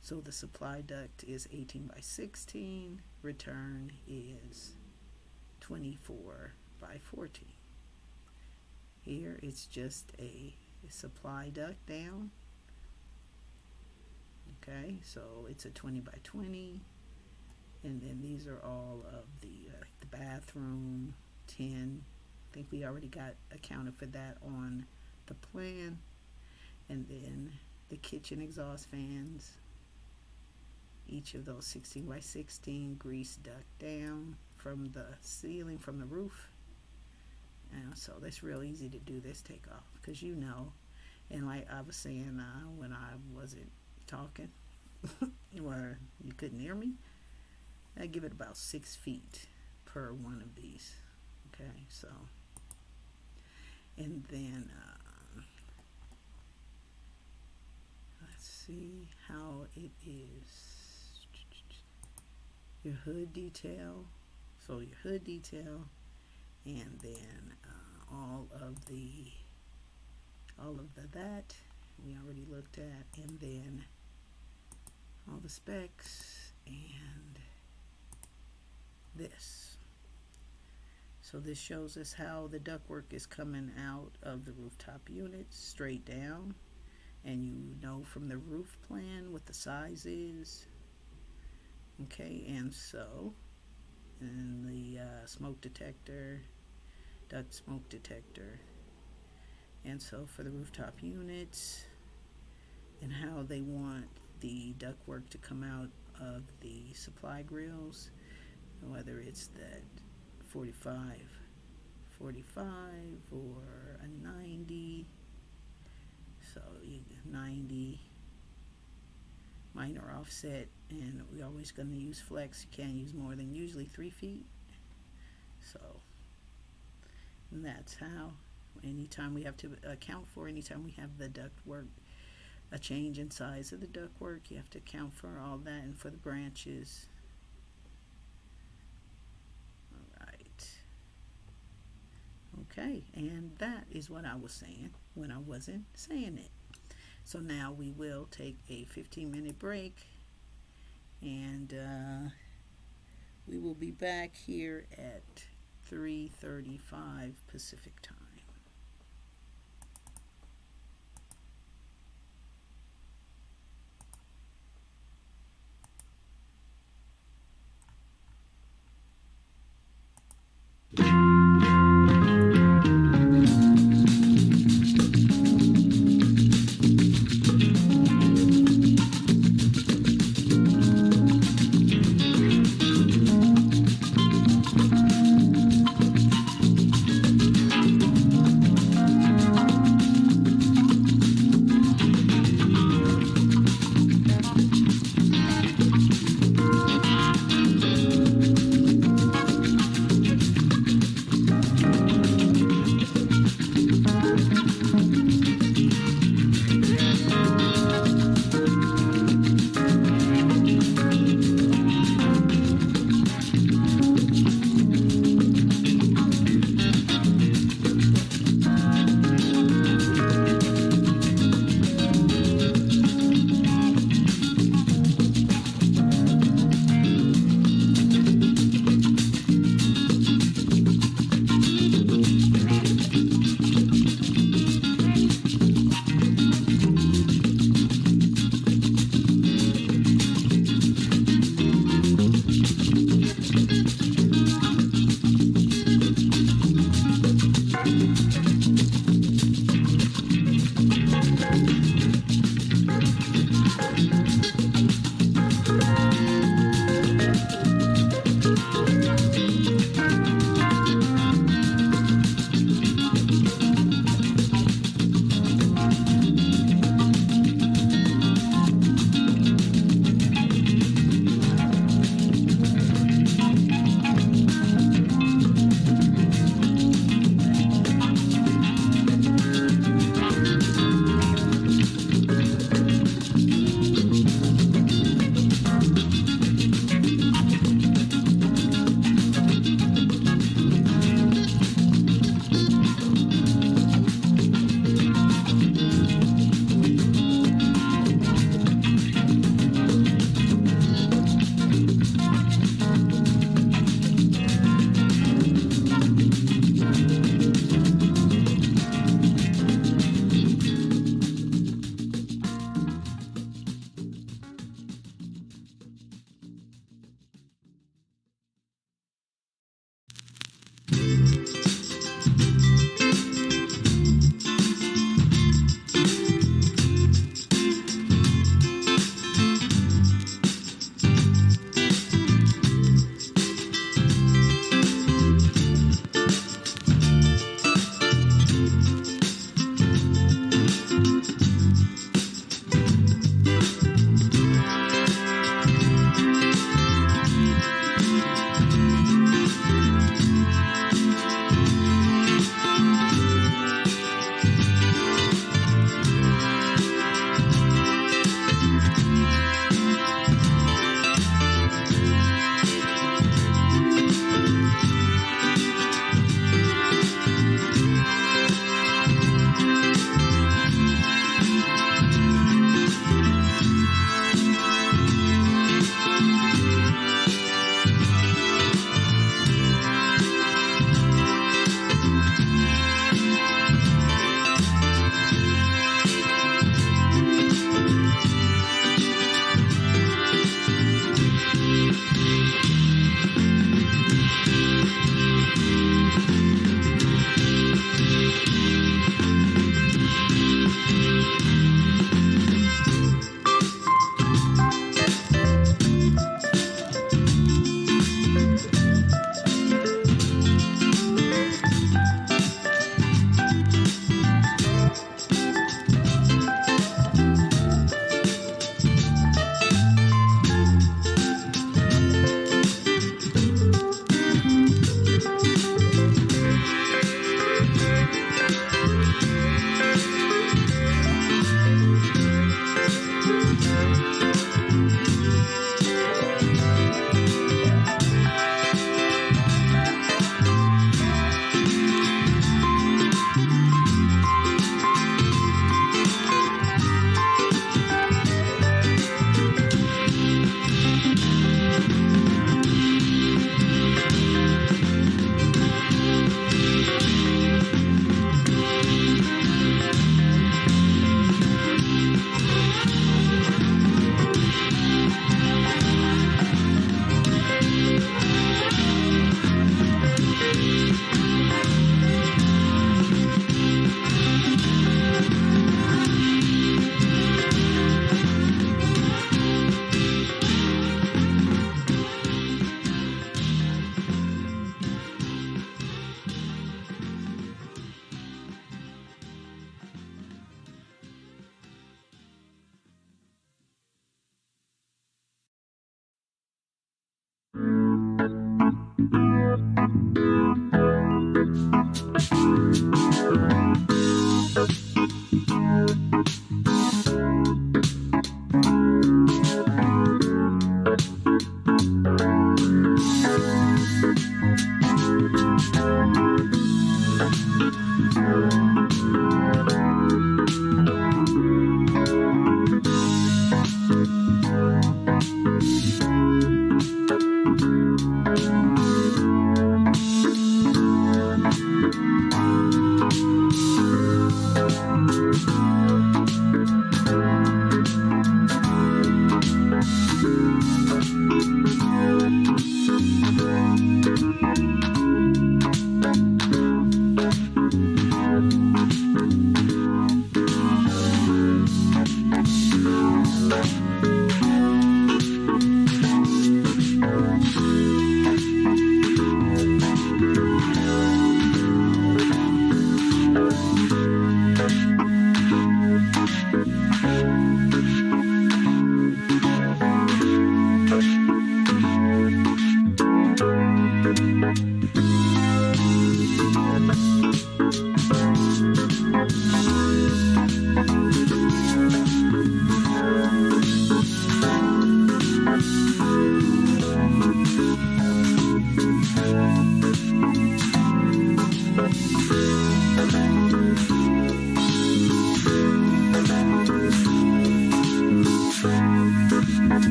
So the supply duct is 18 by 16, return is 24 by 14. Here it's just a supply duct down. Okay, so it's a 20 by 20. And then these are all of the bathroom, 10. I think we already got accounted for that on the plan. And then the kitchen exhaust fans. Each of those 16 by 16 grease duct down from the ceiling, from the roof. And so that's real easy to do this takeoff because and like I was saying when I wasn't talking, where you couldn't hear me, I give it about 6 feet per one of these. Okay, so and then let's see how it is. Your hood detail, so your hood detail, and then all of that we already looked at, and then all the specs and this. So this shows us how the ductwork is coming out of the rooftop units straight down, and you know from the roof plan what the size is. Okay, and the smoke detector, duct smoke detector, and so for the rooftop units and how they want the ductwork to come out of the supply grills, whether it's that 45 or a 90. So you 90 minor offset, and we're always going to use flex. You can't use more than usually 3 feet. So and that's how anytime we have to account for, anytime we have the ductwork, a change in size of the ductwork, you have to account for all that, and for the branches. All right. Okay, and that is what I was saying when I wasn't saying it. So now we will take a 15-minute break, and we will be back here at 3:35 Pacific time.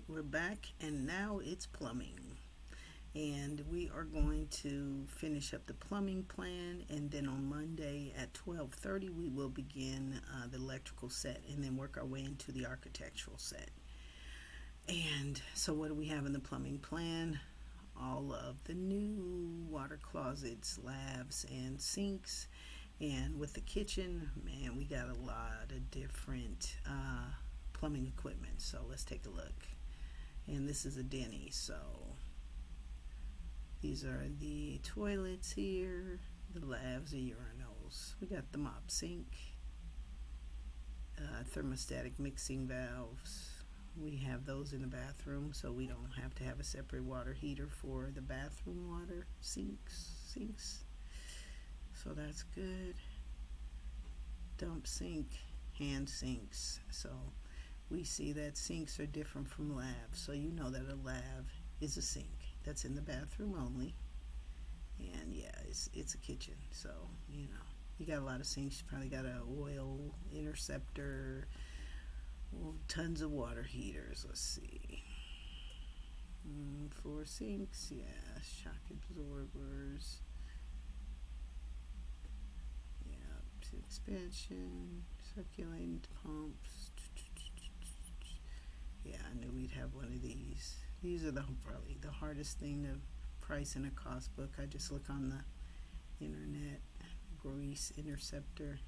right, we're back, and now it's plumbing. And we are going to finish up the plumbing plan, and then on Monday at 12:30 we will begin the electrical set, and then work our way into the architectural set. And so what do we have in the plumbing plan? All of the new water closets, lavs, and sinks. And with the kitchen, man, we got a lot of different plumbing equipment. So let's take a look. And this is a Denny. So these are the toilets here, the lavs and urinals. We got the mop sink, thermostatic mixing valves. We have those in the bathroom, so we don't have to have a separate water heater for the bathroom water sinks. So that's good. Dump sink, hand sinks. So we see that sinks are different from lavs. So you know that a lav is a sink that's in the bathroom only. And yeah, it's a kitchen. So, you know, you got a lot of sinks. You probably got an oil interceptor. Well, tons of water heaters. Let's see. Floor sinks, yeah, shock absorbers. Yeah, expansion, circulating pumps. Yeah, I knew we'd have one of these. These are probably the hardest thing to price in a cost book. I just look on the internet. Grease interceptor.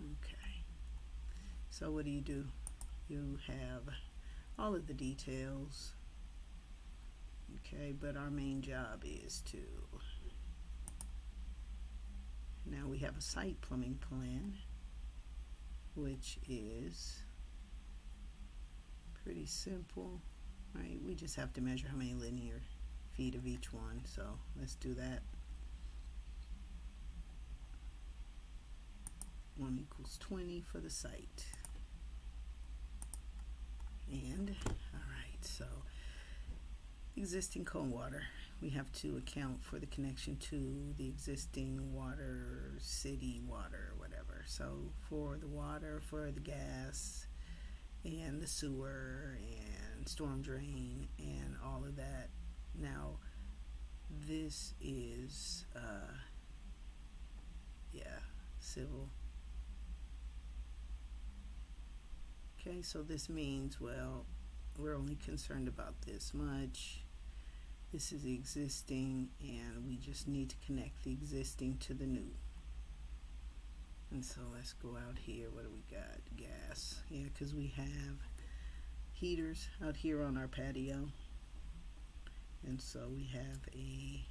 Okay. So what do? You have all of the details. Okay, but our main job is to, now we have a site plumbing plan, which is pretty simple, right? We just have to measure how many linear feet of each one. So let's do that. 1 = 20 for the site. And alright, so existing cold water, we have to account for the connection to the existing water, city water, whatever. So for the water, for the gas and the sewer and storm drain and all of that. Now this is civil. Okay, so this means, well, we're only concerned about this much. This is the existing, and we just need to connect the existing to the new. And so let's go out here. What do we got? Gas. Yeah, because we have heaters out here on our patio. And so we have a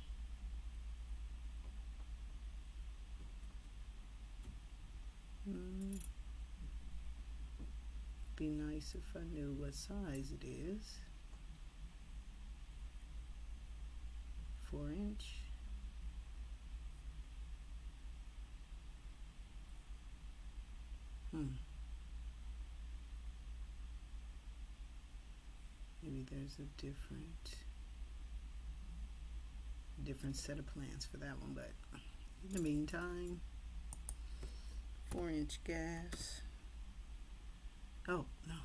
be nice if I knew what size it is. 4-inch. Maybe there's a different set of plans for that one, but in the meantime, 4-inch gas. Oh no,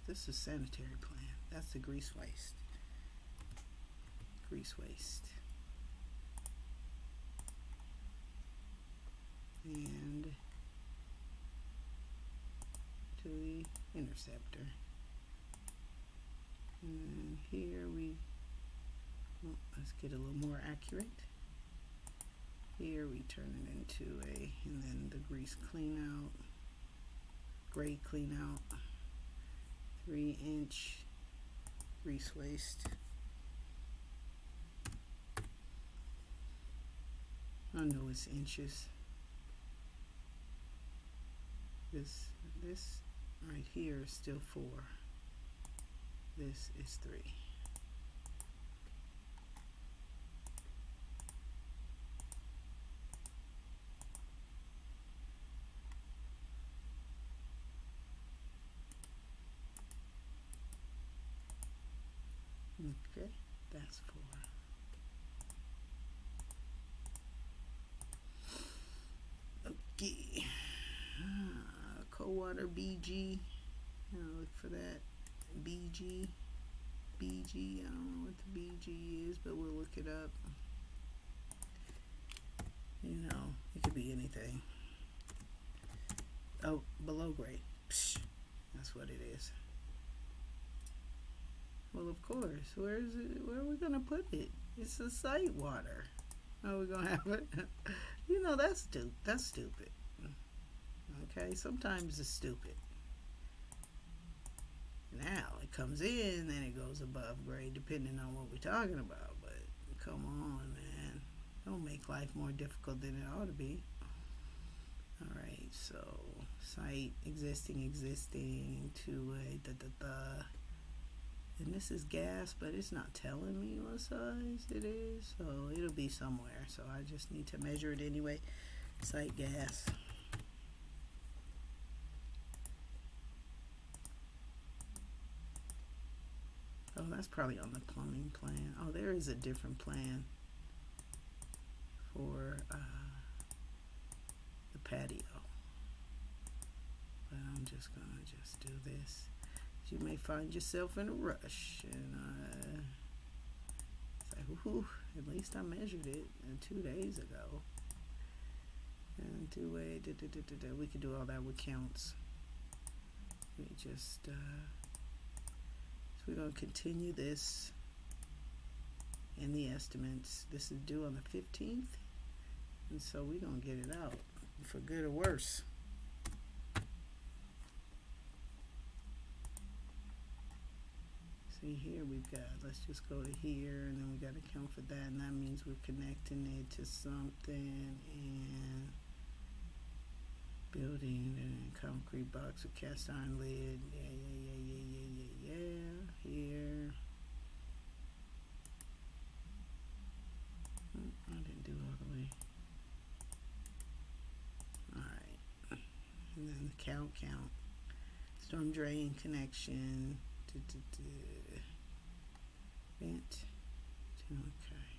this is sanitary plan. That's the grease waste. And to the interceptor. And then here let's get a little more accurate. Here we turn it into and then the grease clean out, gray clean out, 3-inch grease waste. I know it's inches. This right here is still 4. This is 3. Okay, that's 4. Okay, cold water BG. Look for that. BG, I don't know what the BG is, but we'll look it up. You know, it could be anything. Oh, below grade. Psh, that's what it is. Well, of course. Where is it? Where are we gonna put it? It's the site water. How are we gonna have it? You know, that's stupid. Okay, sometimes it's stupid. Now it comes in, then it goes above grade, depending on what we're talking about. But come on, man, don't make life more difficult than it ought to be. All right, so site existing, two-way, and this is gas, but it's not telling me what size it is, so it'll be somewhere. So I just need to measure it anyway. Site gas. Oh, that's probably on the plumbing plan. Oh, there is a different plan for the patio. But I'm just gonna do this. You may find yourself in a rush, and it's like, whoo, at least I measured it 2 days ago. And two-way, we could do all that with counts. We just, so we're going to continue this in the estimates. This is due on the 15th, and so we're going to get it out for good or worse. See here we've got, let's just go to here, and then we got to count for that, and that means we're connecting it to something, and building and concrete box with cast iron lid. Yeah. Here. I didn't do all the way. Alright. And then the count. Storm drain connection. Vent. Okay.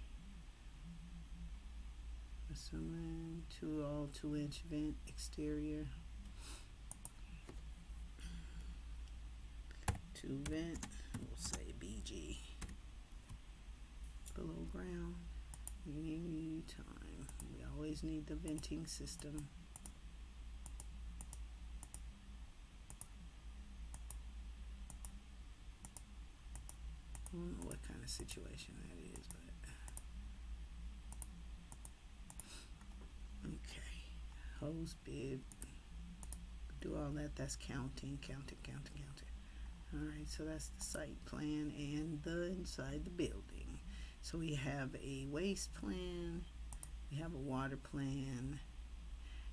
Assuming 2-inch vent exterior. 2 vent. We'll say BG. Below ground. Anytime. We always need the venting system. I don't know what kind of situation that is, but okay. Hose bib. Do all that. That's counting. Alright, so that's the site plan and the inside the building. So we have a waste plan, we have a water plan,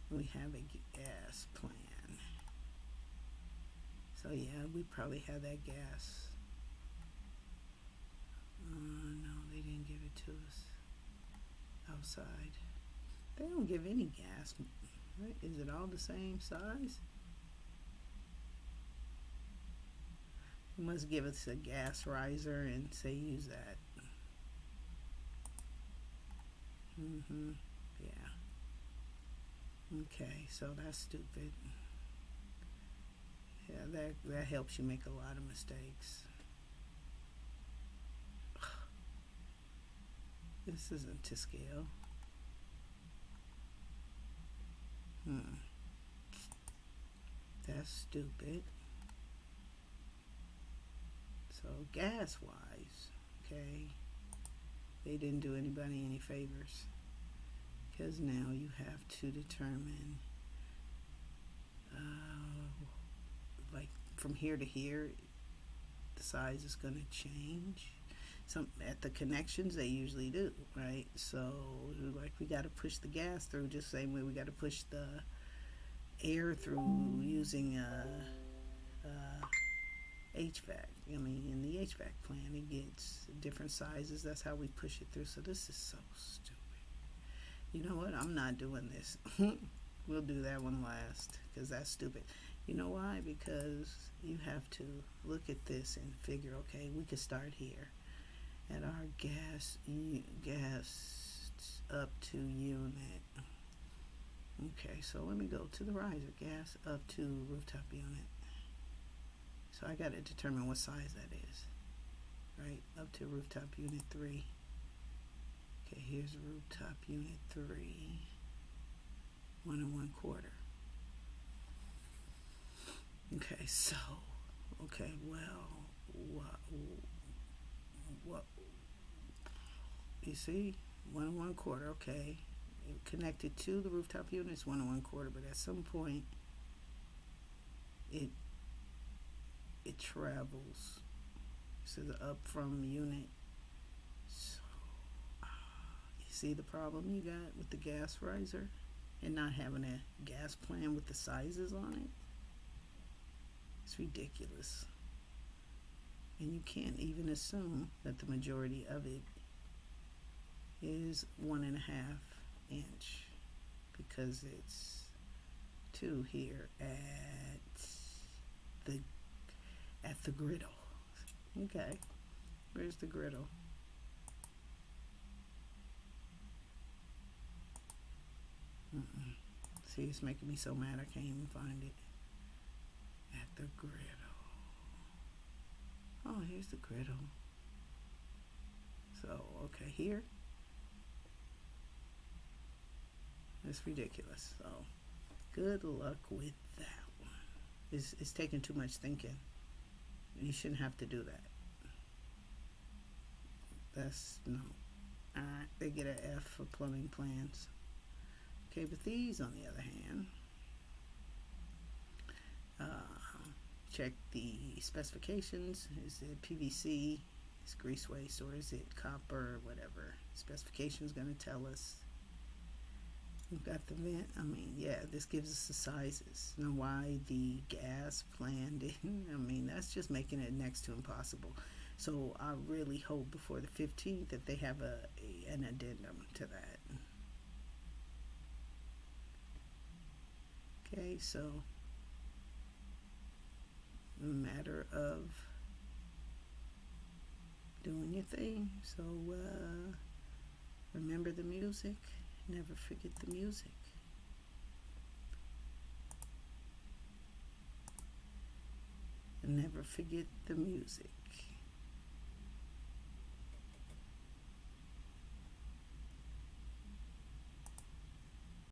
and we have a gas plan. So yeah, we probably have that gas. No, they didn't give it to us outside. They don't give any gas. Right? Is it all the same size? They must give us a gas riser and say use that. Yeah. Okay, so that's stupid. Yeah, that helps you make a lot of mistakes. This isn't to scale. That's stupid. So gas wise, okay, they didn't do anybody any favors, because now you have to determine like from here to here, the size is going to change. Some at the connections they usually do, right? So like we got to push the gas through just the same way we got to push the air through using HVAC. I mean, in the HVAC plan it gets different sizes. That's how we push it through. So this is so stupid. You know what? I'm not doing this. We'll do that one last, because that's stupid. You know why? Because you have to look at this and figure, okay, we could start here at our gas up to unit. Okay, so let me go to the riser. Gas up to rooftop unit. So I got to determine what size that is. Right, up to rooftop unit 3. Okay, here's rooftop unit 3. 1 1/4. Okay, so, okay, well, what, you see, 1 1/4, okay. It connected to the rooftop units 1 1/4, but at some point, it travels. So the up from unit. So, you see the problem you got with the gas riser and not having a gas plan with the sizes on it? It's ridiculous. And you can't even assume that the majority of it is 1.5 inch because it's 2 here at the griddle. Okay, where's the griddle? See, it's making me so mad I can't even find it. At the griddle. Oh, here's the griddle. So, okay, here. That's ridiculous. So, good luck with that one. It's taking too much thinking. You shouldn't have to do that. That's no. Alright, they get an F for plumbing plans. Okay, but these, on the other hand, check the specifications. Is it PVC? Is grease waste, or is it copper? Whatever. Specification's going to tell us. We've got the vent. I mean, yeah, this gives us the sizes. Now, why the gas plan didn't? I mean, that's just making it next to impossible. So I really hope before the 15th that they have an addendum to that. Okay, so a matter of doing your thing. So remember the music. Never forget the music. Never forget the music.